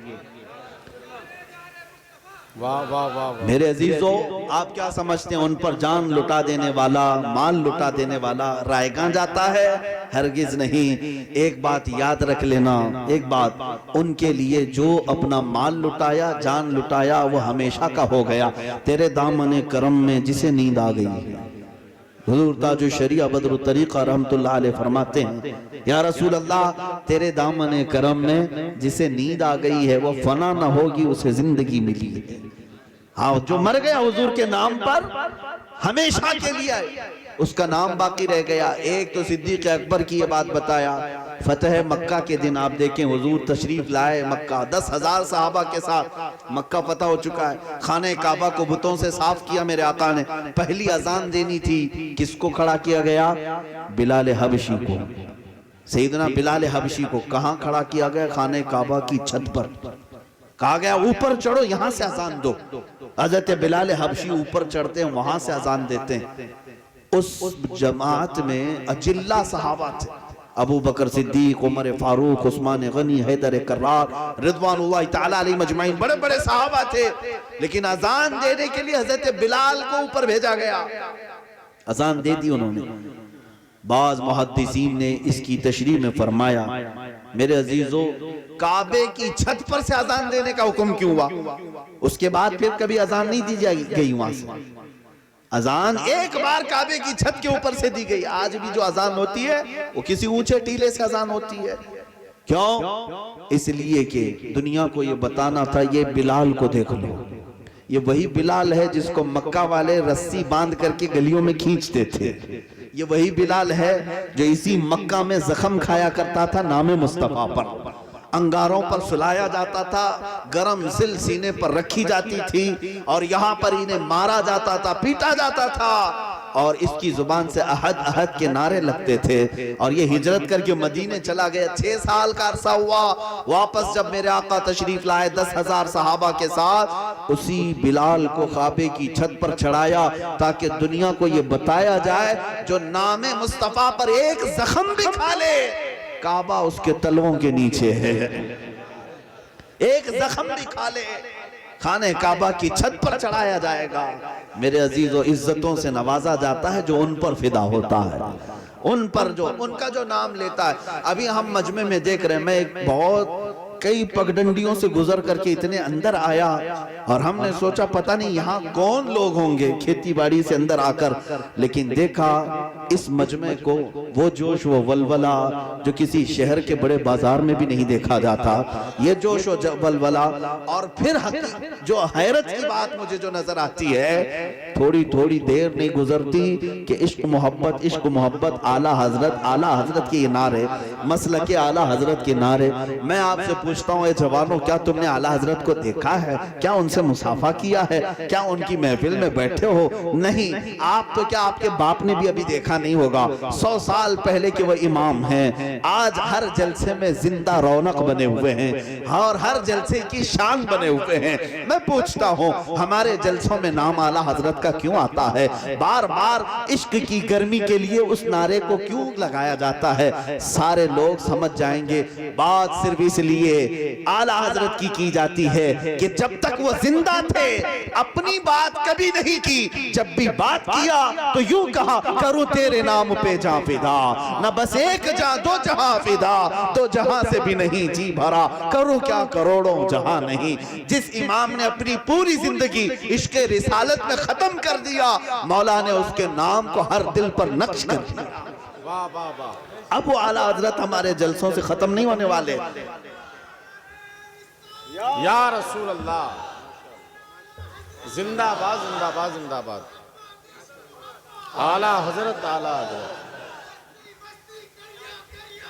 واہ واہ واہ، میرے عزیزو آپ کیا سمجھتے ہیں ان پر جان لٹا دینے والا، مال لٹا دینے والا رائیگاں جاتا ہے؟ ہرگز نہیں۔ ایک بات یاد رکھ لینا، ایک بات، ان کے لیے جو اپنا مال لٹایا، جان لٹایا، وہ ہمیشہ کا ہو گیا۔ تیرے دامن کرم میں جسے نیند آ گئی ہے، حضور تاج الشریعہ بدر الطریقہ رحمت اللہ علیہ فرماتے ہیں یا رسول اللہ تیرے دامن کرم میں جسے نیند آ گئی ہے وہ فنا نہ ہوگی، اسے زندگی ملی ہے۔ ہاں جو مر گیا حضور کے نام پر ہمیشہ کے لیے اس کا نام باقی رہ گیا۔ ایک تو صدیق اکبر کی یہ بات بتایا، فتح مکہ کے دن آپ دیکھیں حضور تشریف لائے مکہ، 10,000 صحابہ کے ساتھ مکہ فتح ہو چکا ہے، خانہ کعبہ کو بتوں سے صاف کیا میرے آقا نے۔ پہلی اذان دینی تھی، کس کو کھڑا کیا گیا؟ بلال حبشی کو، سیدنا بلال حبشی کو۔ کہاں کھڑا کیا گیا؟ خانہ کعبہ کی چھت پر، کہا گیا اوپر چڑھو یہاں سے اذان دو۔ حضرت بلال حبشی اوپر چڑھتے ہیں، وہاں سے اذان دیتے ہیں۔ اس جماعت میں اجلہ صحابہ تھے، ابو بکر صدیق، عمر فاروق، عثمان غنی، حیدر کرار رضوان اللہ تعالیٰ علیہ مجمعین، بڑے بڑے صحابہ تھے، لیکن اذان دینے کے لیے حضرت بلال کو اوپر بھیجا گیا۔ اذان دے دی انہوں نے۔ بعض محدثین نے اس کی تشریح میں فرمایا میرے عزیزو کعبے کی چھت پر سے اذان دینے کا حکم کیوں ہوا؟ اس کے بعد پھر کبھی اذان نہیں دی گئی وہاں سے، اذان ایک بار کعبے کی چھت کے اوپر سے دی گئی۔ آج بھی جو اذان ہوتی ہے وہ کسی اونچے ٹیلے سے اذان ہوتی ہے۔ کیوں؟ اس لیے کہ دنیا کو یہ بتانا تھا یہ بلال کو دیکھ لو، یہ وہی بلال ہے جس کو مکہ والے رسی باندھ کر کے گلیوں میں کھینچتے تھے، یہ وہی بلال ہے جو اسی مکہ میں زخم کھایا کرتا تھا نام مصطفیٰ پر، انگاروں پر سلایا جاتا تھا، گرم سل سینے پر رکھی جاتی تھی اور یہاں پر انہیں مارا جاتا تھا، پیٹا جاتا تھا۔ اور اس کی زبان سے احد احد کے نعرے لگتے تھے، اور یہ ہجرت کر کے مدینے چلا گیا۔ 6 سال کا عرصہ ہوا، واپس جب میرے آقا تشریف لائے 10,000 صحابہ کے ساتھ، اسی بلال کو کعبے کی چھت پر چڑھایا تاکہ دنیا کو یہ بتایا جائے جو نام مصطفیٰ پر ایک زخم بھی کھا لے کعبہ اس کے تلووں کے نیچے ہے، ایک زخم بھی کھا لے خانہ کعبہ کی چھت پر چڑھایا جائے گا۔ میرے عزیز و عزتوں سے نوازا جاتا ہے جو ان پر فدا ہوتا ہے، ان پر جو ان کا جو نام لیتا ہے۔ ابھی ہم مجمع میں دیکھ رہے ہیں، میں ایک بہت کئی پگڈنڈیوں سے گزر کر کے اتنے اندر آیا اور ہم نے سوچا پتہ نہیں یہاں کون لوگ ہوں گے کھیتی باڑی سے اندر آ کر، لیکن دیکھا اس مجمع کو وہ جوش و ولولہ جو کسی شہر کے بڑے بازار میں بھی نہیں دیکھا جاتا، یہ جوش و ولولہ۔ اور پھر جو حیرت کی بات مجھے جو نظر آتی ہے، تھوڑی دیر نہیں گزرتی کہ عشق محبت اعلیٰ حضرت کے یہ نعرے، مسلک اعلیٰ حضرت کے نعرے۔ میں آپ سے پوچھتا ہوں اے جوانوں، کیا تم نے اعلیٰ حضرت کو دیکھا ہے؟ کیا ان سے مصافحہ کیا ہے؟ کیا ان کی محفل میں بیٹھے ہو؟ نہیں، آپ تو کیا آپ کے باپ نے بھی ابھی دیکھا نہیں ہوگا۔ 100 سال پہلے کے وہ امام ہیں، آج ہر جلسے میں زندہ رونق بنے ہوئے ہیں اور ہر جلسے کی شان بنے ہوئے ہیں۔ میں پوچھتا ہوں ہمارے جلسوں میں نام اعلیٰ حضرت کا کیوں آتا ہے؟ بار بار عشق کی گرمی کے لیے اس نعرے کو کیوں لگایا جاتا ہے؟ سارے لوگ سمجھ جائیں گے بات صرف اس لیے اعلیٰ حضرت کی جاتی ہے کہ جب تک وہ زندہ تھے اپنی بات کبھی نہیں کی، جب بھی بات کیا تو یوں کہا کروں تیرے نام پہ جاں فدا، نہ بس ایک جاں دو جہاں فدا، دو جہاں سے بھی نہیں جی بھرا، کروں کیا کروڑوں جہاں نہیں۔ جس امام نے اپنی پوری زندگی عشق رسالت میں ختم کر دیا، مولا نے اس کے نام کو ہر دل پر نقش کر دیا۔ واہ واہ واہ۔ اب وہ اعلیٰ حضرت ہمارے جلسوں سے ختم نہیں ہونے والے۔ یا رسول اللہ، زندہ باد زندہ باد زندہ باد، اعلیٰ حضرت اعلیٰ حضرت،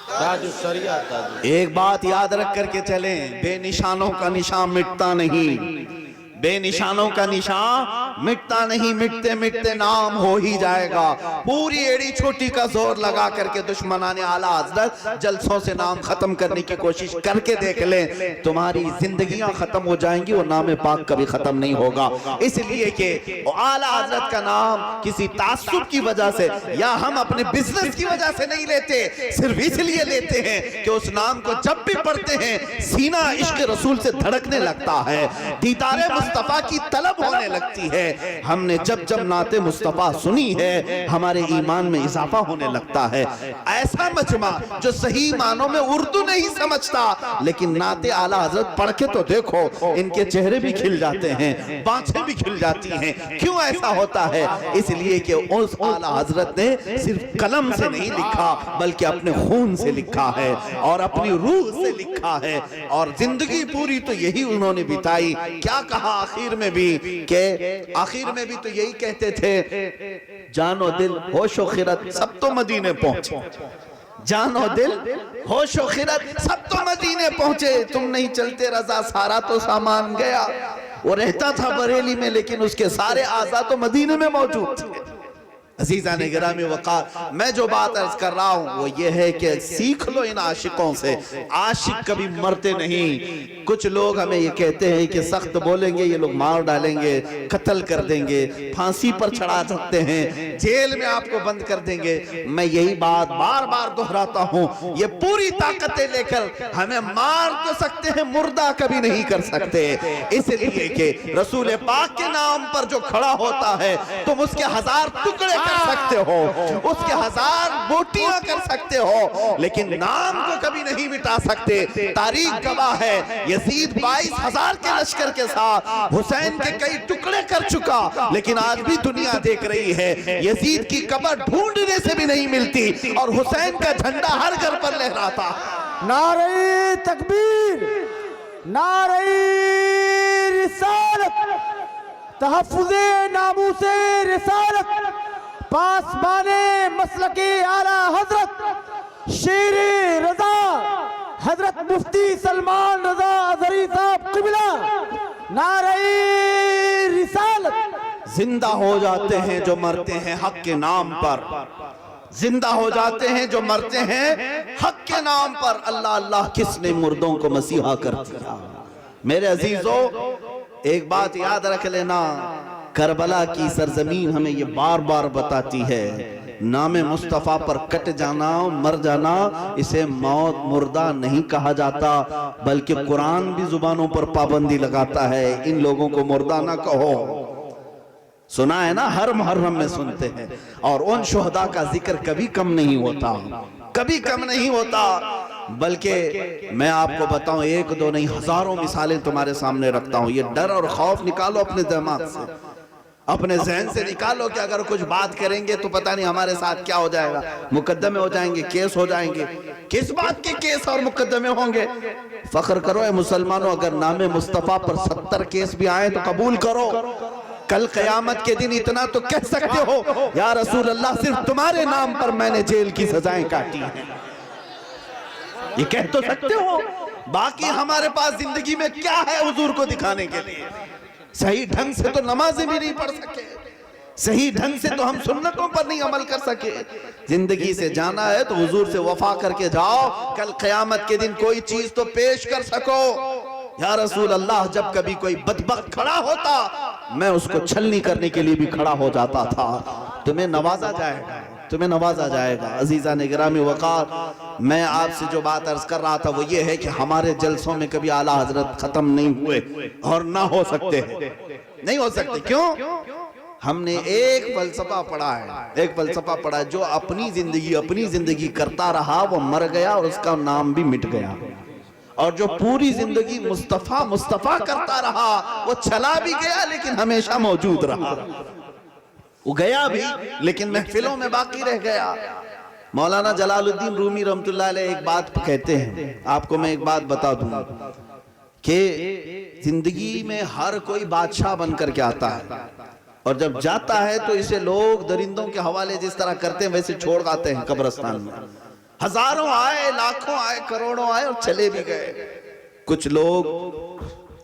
تاج الشریعہ تاج۔ ایک بات یاد رکھ کر کے چلیں، بے نشانوں کا نشان مٹتا نہیں، بے نشانوں کا نشان مٹتا نہیں، مٹتے مٹتے نام ہو ہی جائے گا۔ پوری ایڑی چھوٹی کا زور لگا کر کے دشمنان اعلیٰ حضرت جلسوں سے نام ختم کرنے کی کوشش کر کے دیکھ لیں، تمہاری زندگیاں ختم ہو جائیں گی، وہ نام پاک کبھی ختم نہیں ہوگا۔ اس لیے کہ اعلیٰ حضرت کا نام کسی تعصب کی وجہ سے یا ہم اپنے بزنس کی وجہ سے نہیں لیتے، صرف اس لیے لیتے ہیں کہ اس نام کو جب بھی پڑھتے ہیں سینہ عشق رسول سے دھڑکنے لگتا ہے، دیدار مصطفیٰ کی طلب ہونے لگتی ہے۔ ہم نے جب نعت مصطفیٰ سنی ہے ہمارے ایمان میں اضافہ ہونے لگتا ہے۔ ایسا مجمع جو صحیح معنوں میں اردو نہیں سمجھتا لیکن نعت اعلیٰ حضرت پڑھ کے تو دیکھو، ان کے چہرے بھی کھل جاتے ہیں، بانچیں بھی کھل جاتی ہیں۔ کیوں ایسا ہوتا ہے؟ اس لیے کہ اس اعلیٰ حضرت نے صرف قلم سے نہیں لکھا بلکہ اپنے خون سے لکھا ہے اور اپنی روح سے لکھا ہے، اور زندگی پوری تو یہی انہوں نے بتائی۔ کیا کہا آخر میں بھی تو یہی کہتے تھے، جان و دل ہوش و خرد سب تو مدینے پہنچے، جان و دل ہوش و خرد سب تو مدینے پہنچے، تم نہیں چلتے رضا سارا تو سامان گیا۔ وہ رہتا تھا بریلی میں لیکن اس کے سارے اعضاء تو مدینے میں موجود تھے۔ عزیزان گرامی وقار، میں جو بات عرض کر رہا ہوں وہ یہ ہے کہ سیکھ لو ان عاشقوں سے، عاشق کبھی مرتے نہیں۔ کچھ لوگ ہمیں یہ کہتے ہیں کہ سخت بولیں گے یہ لوگ مار ڈالیں گے، قتل کر دیں گے، پھانسی پر چڑھا سکتے ہیں، جیل میں آپ کو بند کر دیں گے۔ میں یہی بات بار بار دہراتا ہوں، یہ پوری طاقتیں لے کر ہمیں مار تو سکتے ہیں، مردہ کبھی نہیں کر سکتے، اس لیے کہ رسول پاک کے نام پر جو کھڑا ہوتا ہے تم اس کے 1000 ٹکڑے کر سکتے ہو، اس کے 1000 بوٹیاں کر سکتے ہو، لیکن نام کو کبھی نہیں مٹا سکتے۔ تاریخ گواہ ہے یزید 22,000 کے لشکر کے ساتھ حسین کے کئی ٹکڑے کر چکا، لیکن آج بھی دنیا دیکھ رہی ہے یزید کی قبر ڈھونڈنے سے بھی نہیں ملتی اور حسین کا جھنڈا ہر گھر پر لہراتا۔ نعرہ تکبیر، نعرہ رسالت، تحفظ ناموس رسالت، پاسبان مسلک اعلیٰ حضرت شیر رضا حضرت مفتی سلمان رضا ازہری صاحب قبلہ، نعرہ رسالت زندہ ہو جاتے ہیں جو مرتے ہیں حق کے نام پر، زندہ ہو جاتے ہیں جو مرتے ہیں حق کے نام پر۔ اللہ اللہ کس نے مردوں کو مسیحا کر دیا۔ میرے عزیزو، ایک بات یاد رکھ لینا، کربلا کی سرزمین ہمیں یہ بار بار بتاتی ہے، نام مصطفیٰ پر کٹ جانا، مر جانا، اسے موت مردہ نہیں کہا جاتا، بلکہ قرآن بھی زبانوں پر پابندی لگاتا ہے، ان لوگوں کو مردہ نہ کہو۔ سنا ہے نا، ہر محرم میں سنتے ہیں، اور ان شہداء کا ذکر کبھی کم نہیں ہوتا، کبھی کم نہیں ہوتا، بلکہ میں آپ کو بتاؤں، ایک دو نہیں ہزاروں مثالیں تمہارے سامنے رکھتا ہوں۔ یہ ڈر اور خوف نکالو اپنے دماغ سے، اپنے ذہن سے نکالو کہ اگر کچھ بات کریں گے تو پتہ نہیں ہمارے ساتھ کیا ہو جائے گا، مقدمے ہو جائیں گے، کیس ہو جائیں گے۔ کس بات کے کیس اور مقدمے ہوں گے؟ فخر کرو اے مسلمانوں، اگر نام مصطفیٰ پر 70 کیس بھی آئیں تو قبول کرو۔ کل قیامت کے دن اتنا تو کہہ سکتے ہو، یا رسول اللہ صرف تمہارے نام پر میں نے جیل کی سزائیں کاٹی ہیں، یہ کہہ تو سکتے ہو۔ باقی ہمارے پاس زندگی میں کیا ہے حضور کو دکھانے کے لیے؟ صحیح ڈھنگ سے تو نمازیں بھی نہیں پڑھ سکے، صحیح ڈھنگ سے تو ہم سنتوں پر نہیں عمل کر سکے۔ زندگی سے جانا ہے تو حضور سے وفا کر کے جاؤ، کل قیامت کے دن کوئی چیز تو پیش کر سکو۔ یا رسول اللہ، جب کبھی کوئی بدبخت کھڑا ہوتا میں اس کو چھلنی کرنے کے لیے بھی کھڑا ہو جاتا تھا۔ تمہیں نوازا جائے گا، تمہیں نوازا جائے گا۔ عزیزان گرامی وقار، میں آپ سے جو بات عرض کر رہا تھا وہ یہ ہے کہ ہمارے جلسوں میں کبھی اعلیٰ حضرت ختم نہیں ہوئے اور نہ ہو سکتے ہیں، نہیں ہو سکتے۔ کیوں؟ ہم نے ایک فلسفہ پڑھا ہے، ایک فلسفہ پڑھا ہے، جو اپنی زندگی کرتا رہا وہ مر گیا اور اس کا نام بھی مٹ گیا، اور جو پوری زندگی مصطفیٰ کرتا رہا وہ چلا بھی گیا لیکن ہمیشہ موجود رہا، وہ گیا بھی لیکن محفلوں میں باقی رہ گیا۔ مولانا جلال الدین رومی رحمت اللہ علیہ ایک بات کہتے ہیں، آپ کو میں ایک بات بتا دوں کہ زندگی میں ہر کوئی بادشاہ بن کر کے آتا ہے، اور جب جاتا ہے تو اسے لوگ درندوں کے حوالے جس طرح کرتے ہیں ویسے چھوڑ آتے ہیں قبرستان میں۔ ہزاروں آئے، لاکھوں آئے، کروڑوں آئے اور چلے بھی گئے۔ کچھ لوگ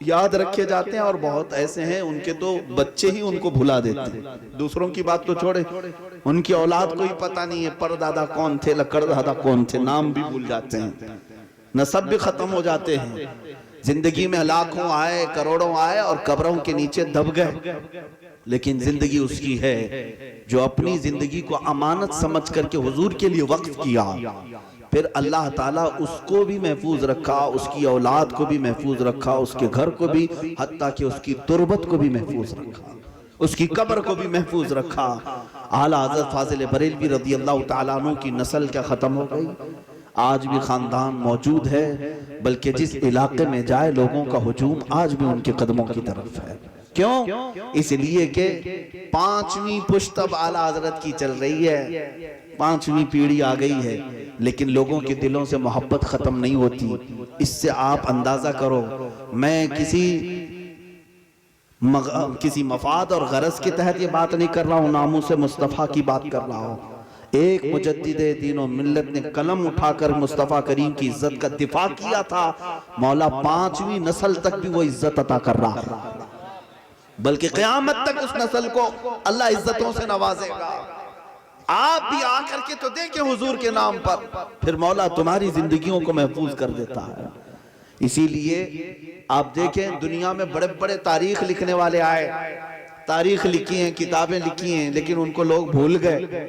یاد رکھے جاتے ہیں اور بہت ایسے ہیں ان کے تو بچے ہی ان کو بھلا دیتے ہیں، دوسروں کی بات تو چھوڑے، ان کی اولاد کو ہی پتہ نہیں ہے پردادا کون تھے، لکڑ دادا کون تھے، نام بھی بھول جاتے ہیں، نسب بھی ختم ہو جاتے ہیں۔ زندگی میں لاکھوں آئے، کروڑوں آئے اور قبروں کے نیچے دب گئے، لیکن زندگی اس کی ہے جو اپنی زندگی کو امانت سمجھ کر کے حضور کے لیے وقف کیا، پھر اللہ تعالیٰ اس کو بھی محفوظ رکھا، اس کی اولاد کو بھی محفوظ رکھا، اس کے گھر کو بھی، حتیٰ کہ اس کی تربت کو بھی محفوظ رکھا، اس کی قبر کو بھی محفوظ رکھا۔ اعلیٰ حضرت فاضل بریلوی رضی اللہ تعالیٰ عنہ کی نسل کیا ختم ہو گئی؟ آج بھی خاندان موجود ہے، بلکہ جس علاقے میں جائے لوگوں کا ہجوم آج بھی ان کے قدموں کی طرف ہے۔ کیوں؟ اس لیے کہ 5ویں پشت اب اعلیٰ حضرت کی چل رہی ہے، 5ویں پیڑھی آ گئی ہے، لیکن لوگوں کے دلوں سے محبت ختم نہیں ہوتی۔ اس سے آپ اندازہ کرو، میں کسی مفاد اور غرض کے تحت یہ بات نہیں کر رہا ہوں، ناموس مصطفیٰ کی بات کر رہا ہوں۔ ایک مجدد دین و ملت نے قلم اٹھا کر مصطفیٰ کریم کی عزت کا دفاع کیا تھا، مولا 5ویں نسل تک بھی وہ عزت عطا کر رہا ہے، بلکہ قیامت تک اس نسل کو اللہ عزتوں سے نوازے گا۔ آپ بھی آ کر کے تو دیکھیں حضور کے نام پر، پھر مولا تمہاری زندگیوں کو محفوظ کر دیتا ہے۔ اسی لیے آپ دیکھیں دنیا میں بڑے بڑے تاریخ لکھنے والے آئے، تاریخ لکھی ہیں، کتابیں لکھی ہیں، لیکن ان کو لوگ بھول گئے۔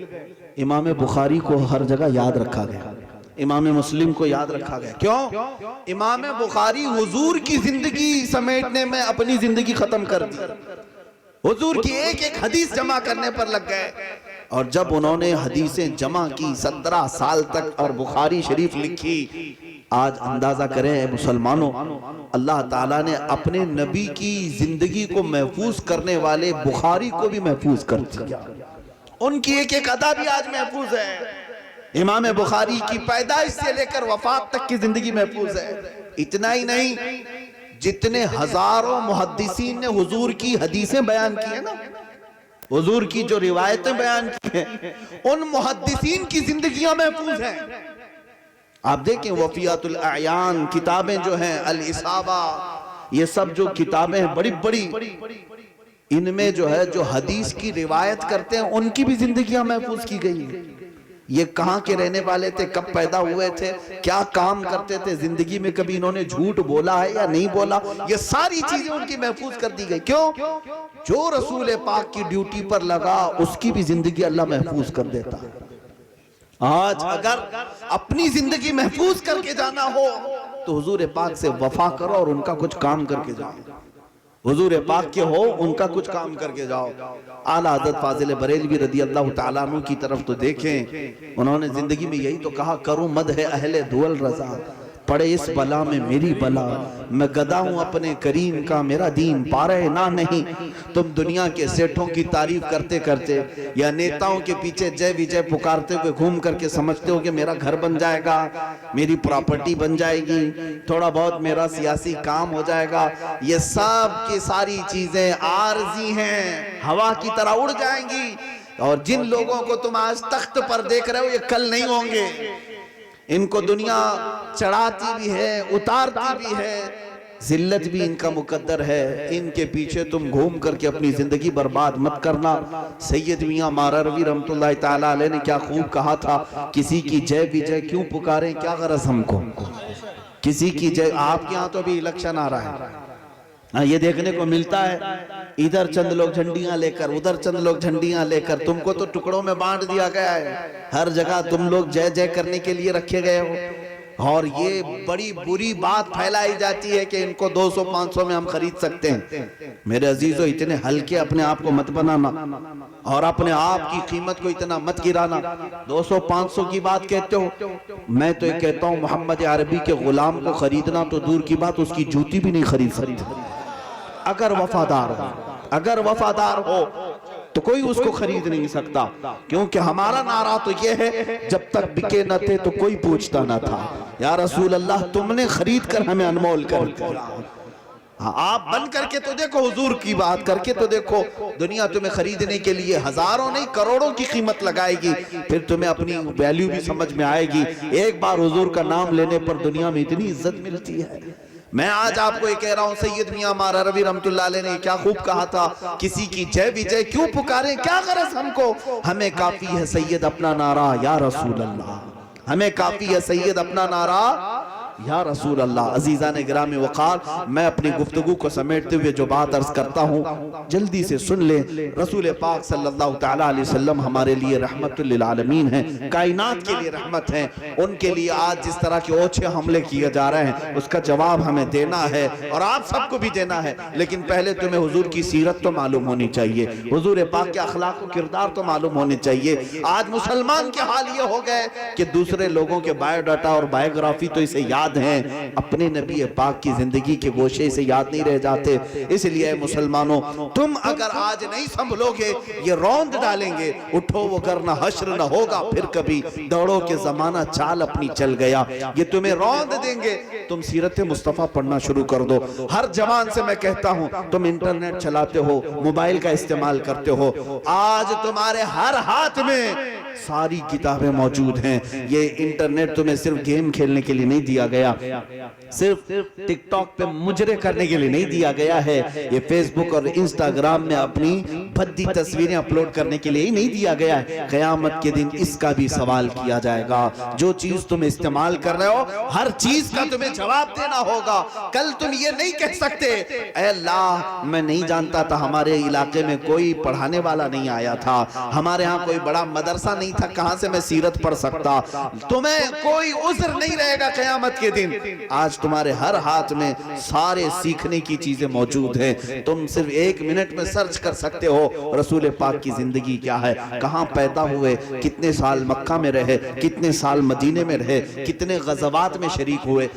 امام بخاری کو ہر جگہ یاد رکھا گیا، امام مسلم کو یاد رکھا گیا۔ کیوں؟ امام بخاری حضور کی زندگی سمیٹنے میں اپنی زندگی ختم کر دی، حضور کی ایک ایک حدیث جمع کرنے پر لگ گئے، اور جب انہوں نے حدیثیں جمع کی 17 سال تک اور بخاری شریف لکھی، آج اندازہ کریں اے مسلمانوں، اللہ تعالیٰ نے اپنے نبی کی زندگی کو محفوظ کرنے والے بخاری کو بھی محفوظ کر دیا، ان کی ایک ایک ادا بھی آج محفوظ ہے۔ امام بخاری کی پیدائش سے لے کر وفات تک کی زندگی محفوظ ہے۔ اتنا ہی نہیں، جتنے ہزاروں محدثین نے حضور کی حدیثیں بیان کی ہیں نا، حضور کی جو روایتیں بیان کی ہیں، ان محدثین کی زندگیاں محفوظ ہیں۔ آپ دیکھیں وفیات الاعیان کتابیں جو ہیں، الاصابہ، یہ سب جو کتابیں ہیں بڑی بڑی، ان میں جو ہے جو حدیث کی روایت کرتے ہیں ان کی بھی زندگیاں محفوظ کی گئی ہیں. یہ کہاں کے رہنے والے تھے, کب پیدا ہوئے تھے, کیا کام کرتے تھے, زندگی میں کبھی انہوں نے جھوٹ بولا ہے یا نہیں بولا, یہ ساری چیزیں ان کی محفوظ کر دی گئی. کیوں؟ جو رسول پاک کی ڈیوٹی پر لگا اس کی بھی زندگی اللہ محفوظ کر دیتا. آج اگر اپنی زندگی محفوظ کر کے جانا ہو تو حضور پاک سے وفا کرو اور ان کا کچھ کام کر کے جاؤ. حضور پاک کے ہو ان کا کچھ کام کر کے جاؤ. اعلیٰ حضرت فاضل بریلوی رضی اللہ تعالیٰ عنہ کی طرف تو دیکھیں, انہوں نے زندگی میں یہی تو کہا, کروں مدح اہل دول رضا, پڑے اس بلا میں میری بلا, میں گدا ہوں اپنے کریم کا, میرا دین پارے نہ نہیں. تم دنیا کے سیٹھوں کی تعریف کرتے کرتے یا نیتاؤں کے پیچھے جے وجے پکارتے ہوئے گھوم کر کے سمجھتے ہو کہ میرا گھر بن جائے گا, میری پراپرٹی بن جائے گی, تھوڑا بہت میرا سیاسی کام ہو جائے گا. یہ سب کی ساری چیزیں عارضی ہیں, ہوا کی طرح اڑ جائیں گی. اور جن لوگوں کو تم آج تخت پر دیکھ رہے ہو یہ کل نہیں ہوں گے. ان کو دنیا چڑھاتی بھی ہے, اتارتی بھی ہے, ذلت بھی ان کا مقدر ہے. ان کے پیچھے تم گھوم کر کے اپنی زندگی برباد مت کرنا. سید میاں ماروردی رحمت اللہ تعالیٰ علیہ نے کیا خوب کہا تھا, کسی کی جے وجے کیوں پکاریں, کیا غرض ہم کو, کسی کی جے. آپ کے ہاں تو بھی الیکشن آ رہا ہے, یہ دیکھنے کو ملتا ہے, ادھر چند لوگ جھنڈیاں لے کر, ادھر چند لوگ جھنڈیاں لے کر. تم کو تو ٹکڑوں میں بانٹ دیا گیا ہے, ہر جگہ تم لوگ جے جے کرنے کے لیے رکھے گئے ہو. اور یہ بڑی بری بات پھیلائی جاتی ہے کہ ان کو 200-500 میں ہم خرید سکتے ہیں. میرے عزیزو, اتنے ہلکے اپنے آپ کو مت بنانا اور اپنے آپ کی قیمت کو اتنا مت گرانا. 200-500 کی بات کہتے ہو, میں تو یہ کہتا ہوں محمد عربی کے غلام کو خریدنا تو دور کی بات, اس کی جوتی بھی نہیں خرید سکتے. اگر وفادار ہو تو کوئی اس کو خرید نہیں سکتا, کیونکہ ہمارا نعرہ تو یہ ہے, جب تک بکے نہ تھے تو کوئی پوچھتا نہ تھا. یا رسول اللہ, تم نے خرید کر ہمیں انمول کر دیا. آپ بن کر کے تو دیکھو, حضور کی بات کر کے تو دیکھو, دنیا تمہیں خریدنے کے لیے ہزاروں نہیں کروڑوں کی قیمت لگائے گی, پھر تمہیں اپنی ویلیو بھی سمجھ میں آئے گی. ایک بار حضور کا نام لینے پر دنیا میں اتنی عزت ملتی ہے. میں آج آپ کو یہ کہہ رہا ہوں, سید میاں ماروردی رحمت اللہ علیہ نے کیا خوب کہا تھا, کسی کی جے وجے کیوں پکاریں, کیا غرض ہم کو, ہمیں کافی ہے سید اپنا نعرہ یا رسول اللہ, ہمیں کافی ہے سید اپنا نعرہ یا رسول اللہ. عزیزان گرامی وقار, میں اپنی گفتگو کو سمیٹتے ہوئے جو بات عرض کرتا ہوں جلدی سے سن لیں. رسول پاک صلی اللہ تعالیٰ علیہ وسلم ہمارے لیے رحمت للعالمین ہیں, کائنات کے لیے رحمت ہیں. ان کے لیے آج جس طرح کے اوچھے حملے کیے جا رہے ہیں اس کا جواب ہمیں دینا ہے, اور آپ سب کو بھی دینا ہے. لیکن پہلے تمہیں حضور کی سیرت تو معلوم ہونی چاہیے, حضور پاک کے اخلاق و کردار تو معلوم ہونے چاہیے. آج مسلمان کے حال یہ ہو گئے کہ دوسرے لوگوں کے بایو ڈاٹا اور بایوگرافی تو اسے یاد ہیں, اپنے نبی پاک کی زندگی کے گوشے سے یاد نہیں رہ جاتے. اس لیے مسلمانوں, تم اگر آج نہیں سنبھلو گے یہ روند ڈالیں گے, اٹھو وہ کرنا حشر نہ ہوگا پھر کبھی, دوڑو کے زمانہ چال اپنی چل گیا. یہ تمہیں روند دیں گے. تم سیرت مصطفیٰ پڑھنا شروع کر دو. ہر جوان سے میں کہتا ہوں, تم انٹرنیٹ چلاتے ہو, موبائل کا استعمال کرتے ہو, آج تمہارے ہر ہاتھ میں ساری کتابیں موجود ہیں. یہ انٹرنیٹ تمہیں صرف گیم کھیلنے کے لیے نہیں دیا گیا, صرف ٹک ٹاک پہ مجرے کرنے کے لیے نہیں دیا گیا ہے, یہ فیس بک اور انسٹاگرام میں اپنی بھدی تصویریں اپلوڈ کرنے کے لیے ہی نہیں دیا گیا ہے. قیامت کے دن اس کا بھی سوال کیا جائے گا. جو چیز تم استعمال کر رہے ہو ہر چیز کا تمہیں جواب دینا ہوگا. کل تم یہ نہیں کہہ سکتے, اے اللہ میں نہیں جانتا تھا, ہمارے علاقے میں کوئی پڑھانے والا نہیں آیا تھا, ہمارے ہاں کوئی بڑا مدرسہ نہیں تھا, کہاں سے میں سیرت پڑھ سکتا. تمہیں کوئی عذر نہیں رہے گا قیامت کے دن. آج تمہارے ہر ہاتھ میں سارے سیکھنے کی چیزیں موجود ہیں. تم صرف 1 منٹ میں سرچ کر سکتے ہو رسول پاک کی زندگی کیا ہے, کہاں پیدا ہوئے, کتنے سال مکہ میں رہے, کتنے سال مدینے میں رہے, کتنے غزوات میں شریک ہوئے,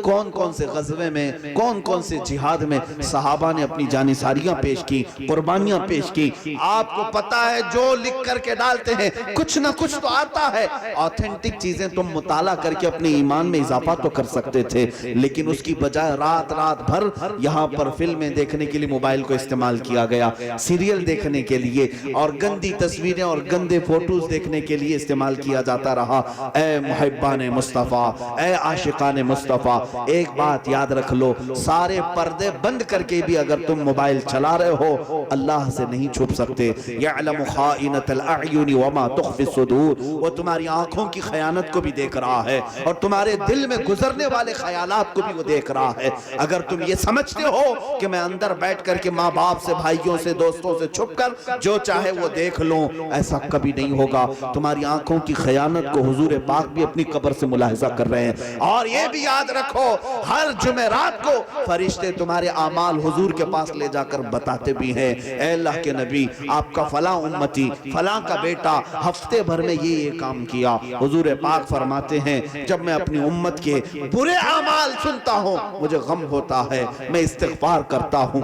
کون کون سے غزوے میں, کون کون سے جہاد میں صحابہ نے اپنی جانثاریاں پیش کی, قربانیاں پیش کی. آپ کو پتا ہے جو لکھ کر کے ڈالتے ہیں کچھ نہ کچھ تو آتا ہے. آتھینٹک چیزیں تم مطالعہ کر کے اپنے ایمان میں اضافہ تو کر سکتے تھے, لیکن اس کی بجائے رات بھر یہاں پر فلمیں دیکھنے کے لیے موبائل کو استعمال کیا گیا, سیریل دیکھنے کے لیے اور گندی تصویریں اور گندے فوٹوز دیکھنے کے لیے استعمال کیا جاتا رہا۔ اے محبان مصطفیٰ، اے عاشقان مصطفیٰ، ایک بات یاد رکھ لو، سارے پردے بند کر کے بھی اگر تم موبائل چلا رہے ہو اللہ سے نہیں چھپ سکتے۔ یعلم خائنۃ الاعین وما تخفی الصدور، وہ تمہاری آنکھوں کی خیانت کو بھی دیکھ رہا ہے اور تمہارے دل میں گزرنے والے خیالات کو بھی وہ دیکھ رہا ہے۔ اگر تم یہ سمجھتے ہو کہ میں اندر بیٹھ کر کے ماں باپ سے، بھائیوں سے، دوستوں سے چھپ کر جو چاہے وہ دیکھ لوں، ایسا کبھی نہیں ہوگا۔ تمہاری آنکھوں کی خیانت کو حضور پاک بھی اپنی قبر سے ملاحظہ کر رہے ہیں۔ اور یہ بھی یاد رکھو، ہر جمعرات کو فرشتے تمہارے اعمال حضور کے پاس لے جا کر بتاتے بھی ہیں، اے اللہ کے نبی، آپ کا فلاں امتی، فلاں کا بیٹا ہفتے بھر میں یہ کام کیا۔ حضور پاک فرماتے ہیں جب میں اپنی امت کے برے اعمال سنتا ہوں مجھے غم ہوتا ہے، میں استغفار کرتا ہوں،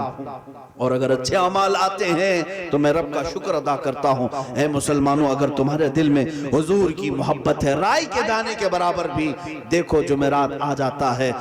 اور اگر اچھے اعمال آتے ہیں تو میں رب کا شکر ادا کرتا ہوں۔ اے مسلمانوں، اگر تمہارے دل میں حضور کی محبت ہے، رائی کے دانے کے برابر بھی، دیکھو جمعرات آ جاتا ہے،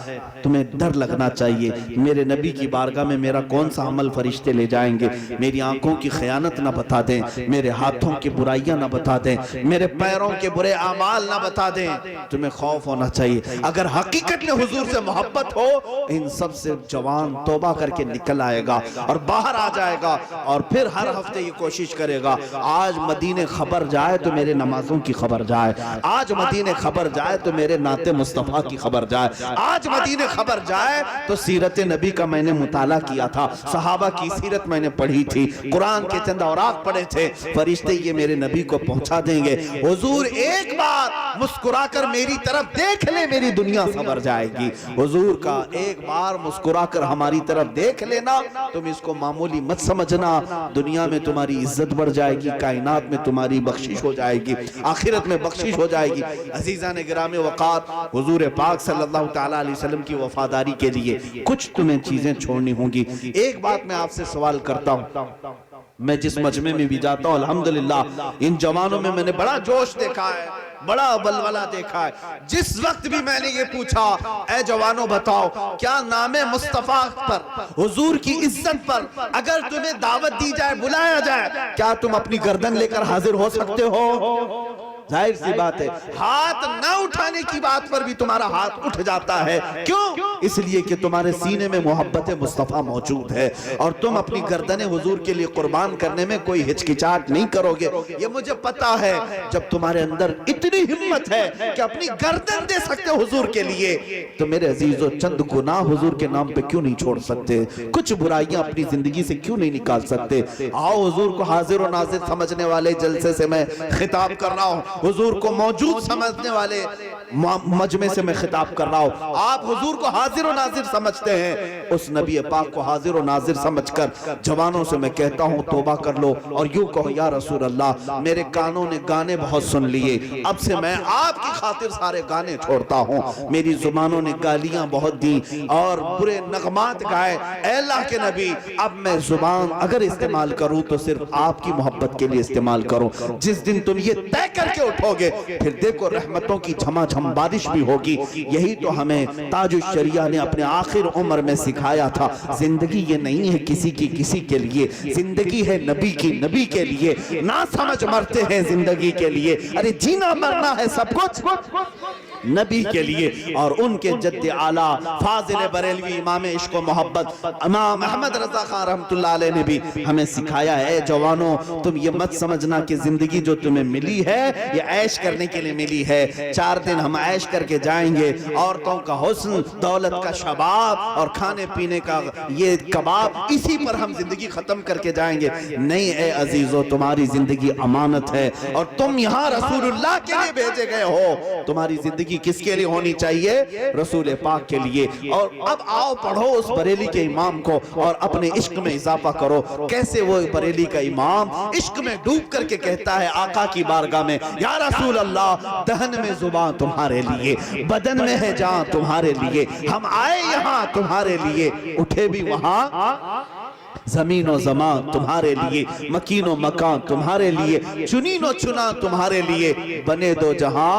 تمہیں ڈر لگنا چاہیے، میرے نبی کی بارگاہ میں میرا کون سا عمل فرشتے لے جائیں گے، میری آنکھوں کی خیانت نہ بتا دیں، میرے ہاتھوں کی برائیاں نہ بتا دیں، میرے پیروں کے برے اعمال نہ بتا دیں۔ تمہیں خوف ہونا چاہیے۔ اگر حقیقت میں حضور سے محبت ہو، ان سب سے جوان توبہ کر کے نکل آئے گا اور باہر آ جائے گا، اور پھر ہر ہفتے یہ کوشش کرے گا، آج مدینے خبر جائے تو میرے نمازوں کی خبر جائے، آج مدینے خبر جائے تو میرے نعت مصطفیٰ کی خبر جائے، آج مدینے خبر جائے تو سیرت نبی کا میں نے مطالعہ کیا تھا، صحابہ کی سیرت میں نے پڑھی تھی، قرآن کے چند اوراق پڑھے تھے، فرشتے یہ میرے نبی کو پہنچا دیں گے۔ حضور ایک بار مسکرا کر میری طرف دیکھ لے، میری دنیا سنور جائے گی۔ حضور کا ایک بار مسکرا کر ہماری طرف دیکھ لینا، تم اس کو معمولی مت سمجھنا، دنیا میں تمہاری عزت بڑھ جائے گی، کائنات میں تمہاری بخشش ہو جائے گی، آخرت میں بخشش ہو جائے گی۔ عزیزان گرامی وقات، حضور پاک صلی اللہ تعالیٰ علیہ وسلم کی وفاداری کے لیے کچھ تمہیں چیزیں چھوڑنی ہوں گی۔ ایک بات میں آپ سے سوال کرتا ہوں، میں جس مجمع میں بھی جاتا ہوں الحمدللہ ان جوانوں میں نے بڑا جوش دیکھا ہے، بڑا بلولہ دیکھا ہے۔ جس وقت بھی میں نے یہ پوچھا، اے جوانوں بتاؤ کیا نام مصطفیٰ پر، حضور کی عزت پر اگر تمہیں دعوت دی جائے، بلایا جائے، کیا تم اپنی گردن لے کر حاضر ہو سکتے ہو؟ ظاہر سی بات ہے، ہاتھ نہ اٹھانے کی بات پر بھی تمہارا ہاتھ اٹھ جاتا ہے۔ کیوں؟ اس لیے کہ تمہارے سینے میں محبت مصطفیٰ موجود ہے اور تم اپنی گردن حضور کے لیے قربان کرنے میں کوئی ہچکچاہٹ نہیں کرو گے۔ یہ مجھے پتا ہے، جب تمہارے اندر اتنی ہمت ہے کہ اپنی گردن دے سکتے حضور کے لیے، تو میرے عزیزو چند گناہ حضور کے نام پہ کیوں نہیں چھوڑ سکتے؟ کچھ برائیاں اپنی زندگی سے کیوں نہیں نکال سکتے؟ آؤ حضور کو حاضر و ناظر سمجھنے والے جلسے سے میں خطاب کر رہا ہوں، حضور کو موجود سمجھنے والے مجمع سے میں خطاب کر رہا ہوں۔ آپ حضور کو حاضر و ناظر سمجھتے ہیں، اس نبی پاک کو حاضر و ناظر سمجھ کر جوانوں سے میں کہتا ہوں توبہ کر لو اور یوں کہو، یا رسول اللہ میرے کانوں نے گانے بہت سن لیے، اب سے میں آپ کی خاطر سارے گانے چھوڑتا ہوں۔ میری زبانوں نے گالیاں بہت دی اور برے نغمات گائے، اے اللہ کے نبی اب میں زبان اگر استعمال کروں تو صرف آپ کی محبت کے لیے استعمال کروں۔ جس دن تم یہ طے کر کے اٹھو گے پھر دیکھو رحمتوں کی جھما جھم بارش بھی ہوگی۔ یہی تو ہمیں تاج الشریعہ نے اپنے آخر عمر میں سکھایا تھا، زندگی یہ نہیں ہے کسی کی کسی کے لیے، زندگی ہے نبی کی نبی کے لیے۔ نہ سمجھ مرتے ہیں زندگی کے لیے، ارے جینا مرنا ہے سب کچھ نبی کے لیے۔ اور ان کے جد اعلیٰ فاضل بریلوی امام عشق و محبت امام احمد رضا خان رحمت اللہ علیہ نے بھی ہمیں سکھایا ہے، اے جوانوں تم یہ مت سمجھنا کہ زندگی جو تمہیں ملی ہے یہ عیش کرنے کے لیے ملی ہے۔ 4 دن ہم عیش کر کے جائیں گے، عورتوں کا حسن، دولت کا شباب اور کھانے پینے کا یہ کباب، اسی پر ہم زندگی ختم کر کے جائیں گے۔ نہیں اے عزیزو، تمہاری زندگی امانت ہے اور تم یہاں رسول اللہ کے لیے بھیجے گئے ہو۔ تمہاری زندگی کس کے لیے ہونی چاہیے؟ رسول پاک کے لیے۔ اور اب آؤ پڑھو اس بریلی کے امام کو اور اپنے عشق میں اضافہ کرو۔ کیسے وہ بریلی کا امام عشق میں ڈوب کر کے کہتا ہے آقا کی بارگاہ میں، یا رسول اللہ دہن میں زبان تمہارے لیے، بدن میں ہے جان تمہارے لیے، ہم آئے یہاں تمہارے لیے، اٹھے بھی وہاں، زمین و زمان تمہارے لیے، مکین و مکان تمہارے لیے، چنین و چنا تمہارے لیے، بنے دو جہاں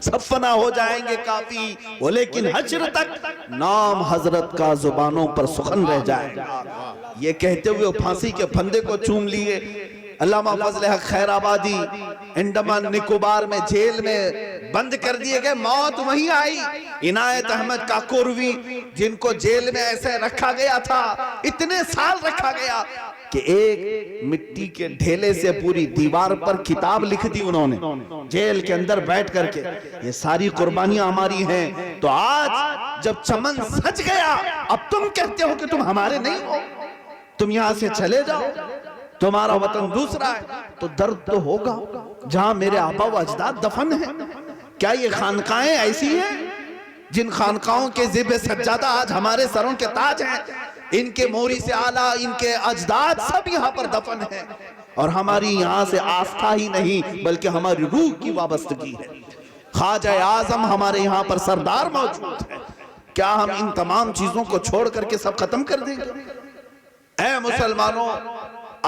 سب فنا ہو جائیں گے کافی وہ، لیکن حشر تک نام حضرت کا زبانوں پر سخن رہ جائے گا۔ یہ کہتے ہوئے وہ پھانسی کے پھندے کو چوم لیے۔ علامہ فضل حق خیر آبادی انڈمان نکوبار میں جیل میں بند کر دیے گئے، موت وہیں آئی۔ عنایت احمد کاکوروی جن کو جیل میں ایسے رکھا گیا تھا، اتنے سال رکھا گیا کہ ایک مٹی کے ڈھیلے سے پوری دیوار پر کتاب لکھ دی انہوں نے جیل کے اندر بیٹھ کر کے، یہ ساری قربانیاں ہماری ہیں۔ تو آج جب چمن سج گیا، اب تم کہتے ہو کہ تم ہمارے نہیں ہو، تم یہاں سے چلے جاؤ، تمہارا وطن دوسرا ہے، تو درد تو ہوگا جہاں میرے آبا و اجداد دفن ہیں۔ کیا یہ خانقاہیں ایسی ہیں جن خانقاہوں کے زیب سجادہ آج ہمارے سروں کے تاج ہیں؟ ان کے موری سے آلہ، ان کے اجداد سب یہاں پر دفن ہیں، اور ہماری یہاں سے آستھا ہی نہیں بلکہ ہماری روح کی وابستگی ہے۔ خواجہ اعظم ہمارے یہاں پر سردار موجود ہے، کیا ہم ان تمام چیزوں کو چھوڑ کر کے سب ختم کر دیں گے؟ اے مسلمانوں،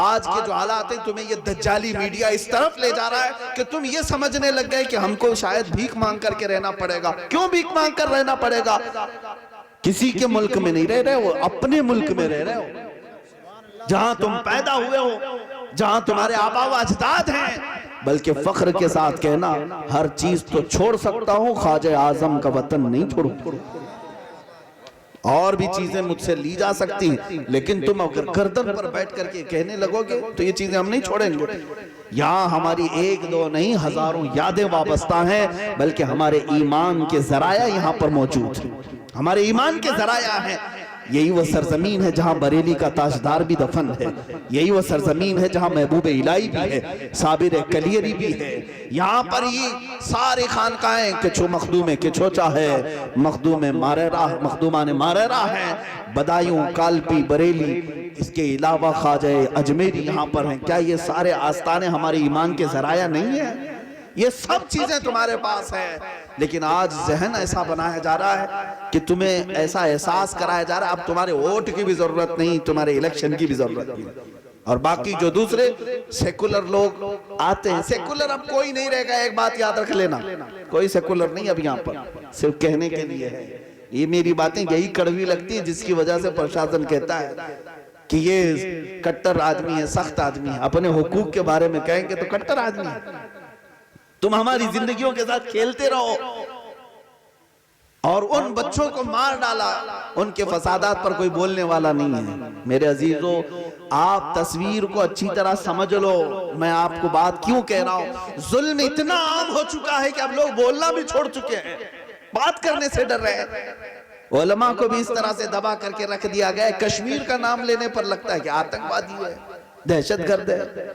آج کے جو حالات ہیں تمہیں یہ دجالی میڈیا اس طرف لے جا رہا ہے کہ تم یہ سمجھنے لگ گئے کہ ہم کو شاید بھیک مانگ کر کے رہنا پڑے گا۔ کیوں بھیک مانگ کر رہنا پڑے گا؟ کسی کے ملک میں نہیں رہ رہے ہو، اپنے ملک میں رہ رہے ہو، جہاں تم پیدا ہوئے ہو، جہاں تمہارے آبا و اجداد ہیں۔ بلکہ فخر کے ساتھ کہنا، ہر چیز تو چھوڑ سکتا ہوں، خواجہ اعظم کا وطن نہیں چھوڑوں۔ اور بھی چیزیں مجھ سے لی جا سکتی ہیں، لیکن تم اگر گردن پر بیٹھ کر کے کہنے لگو گے تو یہ چیزیں ہم نہیں چھوڑیں گے۔ یہاں ہماری ایک دو نہیں ہزاروں یادیں وابستہ ہیں، بلکہ ہمارے ایمان کے ذرائع یہاں پر موجود ہیں، ہمارے ایمان کے ذرائع ہیں۔ یہی وہ سرزمین ہے جہاں بریلی کا تاجدار بھی دفن ہے، یہی وہ سرزمین ہے جہاں محبوب الہی بھی ہے، صابر کلیری بھی ہے۔ یہاں پر ہی سارے خانقاہیں، کچھو مخدوم کچھوچا ہے، مخدوم مخدومان ماریرہ ہے، بدایوں کالپی بریلی، اس کے علاوہ خواجہ اجمیری یہاں پر ہیں۔ کیا یہ سارے آستانے ہمارے ایمان کے ذرائع نہیں ہیں؟ یہ سب چیزیں تمہارے پاس ہیں، لیکن آج ذہن ایسا بنایا جا رہا ہے کہ تمہیں ایسا احساس کرایا جا رہا ہے اب تمہارے ووٹ کی بھی ضرورت نہیں، تمہارے الیکشن کی بھی ضرورت نہیں۔ اور باقی جو دوسرے سیکولر لوگ آتے ہیں، سیکولر اب کوئی نہیں رہے گا، ایک بات یاد رکھ لینا، کوئی سیکولر نہیں اب یہاں پر، صرف کہنے کے لیے ہے۔ یہ میری باتیں یہی کڑوی لگتی ہیں جس کی وجہ سے پرشاسن کہتا ہے کہ یہ کٹر آدمی ہے، سخت آدمی ہے۔ اپنے حقوق کے بارے میں کہیں گے تو کٹر آدمی ہے۔ تم ہماری زندگیوں کے ساتھ کھیلتے رہو، اور ان بچوں کو مار ڈالا، ان کے فسادات پر کوئی بولنے والا نہیں ہے۔ میرے عزیزو، آپ تصویر کو اچھی طرح سمجھ لو، میں آپ کو بات کیوں کہہ رہا ہوں۔ ظلم اتنا عام ہو چکا ہے کہ اب لوگ بولنا بھی چھوڑ چکے ہیں، بات کرنے سے ڈر رہے ہیں۔ علماء کو بھی اس طرح سے دبا کر کے رکھ دیا گیا ہے، کشمیر کا نام لینے پر لگتا ہے کہ آتنکوادی ہے، دہشت گرد ہے۔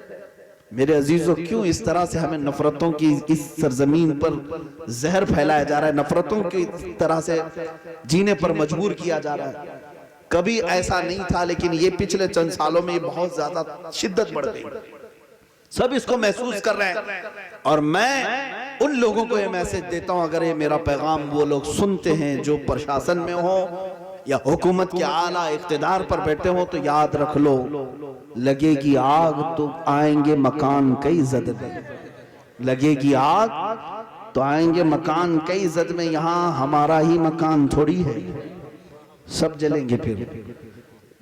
میرے عزیزو، کیوں اس طرح سے ہمیں نفرتوں کی اس سرزمین پر زہر پھیلایا جا رہا ہے، نفرتوں کی طرح سے جینے پر مجبور کیا جا رہا ہے؟ کبھی ایسا نہیں تھا، لیکن یہ پچھلے چند سالوں میں یہ بہت زیادہ شدت بڑھ گئی، سب اس کو محسوس کر رہے ہیں۔ اور میں ان لوگوں کو یہ میسج دیتا ہوں، اگر یہ میرا پیغام وہ لوگ سنتے ہیں جو پرشاسن میں ہوں یا حکومت کے اعلیٰ اقتدار پر بیٹھے ہوں، تو یاد رکھ لو، لگے گی آگ تو آئیں گے مکان کئی زد میں، لگے گی آگ تو آئیں گے مکان کئی زد میں، یہاں ہمارا ہی مکان تھوڑی ہے، سب جلیں گے۔ پھر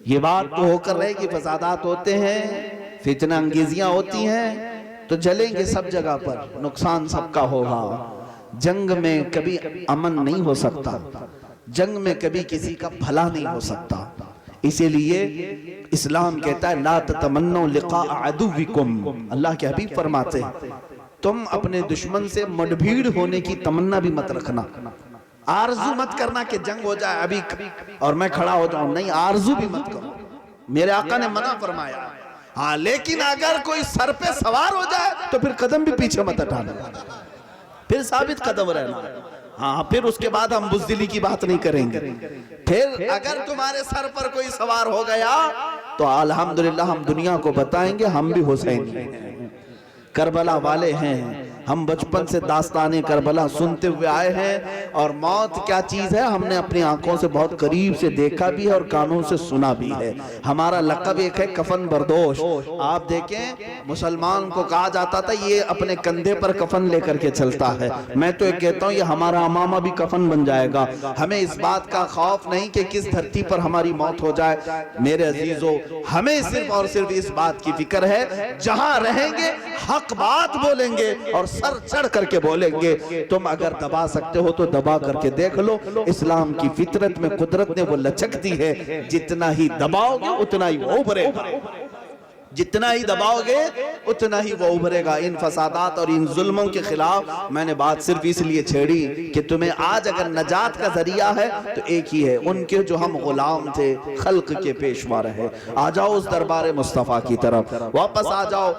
یہ بات تو ہو کر رہے کہ فسادات ہوتے ہیں، فتنہ انگیزیاں ہوتی ہیں، تو جلیں گے سب جگہ پر، نقصان سب کا ہوگا۔ جنگ میں کبھی امن نہیں ہو سکتا، جنگ میں کبھی کسی کا بھلا نہیں ہو سکتا۔ اسی لیے اسلام کہتا ہے لا تتمنوا لقاء عدوکم، اللہ کے حبیب فرماتے ہیں تم اپنے دشمن سے مڈبھیڑ ہونے کی تمنا بھی مت رکھنا، آرزو مت کرنا کہ جنگ ہو جائے ابھی اور میں کھڑا ہو جاؤں، نہیں، آرزو بھی مت کرو، میرے آقا نے منع فرمایا۔ ہاں، لیکن اگر کوئی سر پہ سوار ہو جائے تو پھر قدم بھی پیچھے مت ہٹانا، پھر ثابت قدم رہنا۔ ہاں، پھر اس کے بعد ہم بزدلی کی بات نہیں کریں گے۔ پھر اگر تمہارے سر پر کوئی سوار ہو گیا تو الحمدللہ ہم دنیا کو بتائیں گے ہم بھی حسین ہیں، کربلا والے ہیں، ہم بچپن سے داستان کربلا سنتے ہوئے آئے ہیں اور موت کیا چیز ہے ہم نے اپنی آنکھوں سے بہت قریب سے دیکھا بھی ہے اور کانوں سے سنا بھی ہے. ہمارا لقب ایک ہے کفن بردوش. آپ دیکھیں مسلمان کو کہا جاتا تھا یہ اپنے کندھے پر کفن لے کر کے چلتا ہے. میں تو ایک کہتا ہوں یہ ہمارا امامہ بھی کفن بن جائے گا. ہمیں اس بات کا خوف نہیں کہ کس دھرتی پر ہماری موت ہو جائے. میرے عزیزو ہمیں صرف اور صرف اس بات کی فکر ہے جہاں رہیں گے حق بات بولیں گے اور سر چڑھ کر کے بولیں گے. تم اگر دبا سکتے ہو تو دبا کر کے دیکھ لو. اسلام کی فطرت میں قدرت نے وہ لچک دی ہے جتنا ہی دباؤ گے اتنا ہی وہ ابھرے گا. جتنا ہی دباؤ گے اتنا ہی وہ ابھرے گا. ان فسادات اور ان ظلموں کے خلاف میں نے بات صرف اس لیے چھیڑی کہ تمہیں آج اگر نجات کا ذریعہ ہے تو ایک ہی ہے ان کے جو ہم غلام تھے خلق کے پیشوا رہے. آ جاؤ اس دربار مصطفیٰ کی طرف واپس آ جاؤ.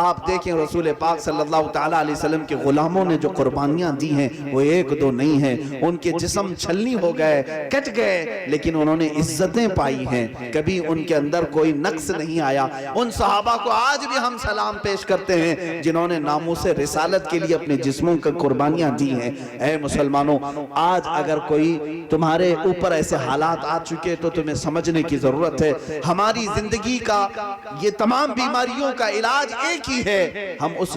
آپ دیکھیں رسول پاک صلی اللہ تعالیٰ علیہ وسلم کے غلاموں نے جو قربانیاں دی ہیں وہ ایک دو نہیں ہیں. ان کے جسم چھلنی ہو گئے کٹ گئے لیکن انہوں نے عزتیں پائی ہیں. کبھی ان کے اندر کوئی نقص نہیں آیا. ان صحابہ کو آج بھی ہم سلام پیش کرتے ہیں جنہوں نے ناموس رسالت کے لیے اپنے جسموں کا قربانیاں دی ہیں. اے مسلمانوں آج اگر کوئی تمہارے اوپر ایسے حالات آ چکے تو تمہیں سمجھنے کی ضرورت ہے ہماری زندگی کا یہ تمام بیماریوں کا علاج ایک ہی ہے. ہم اس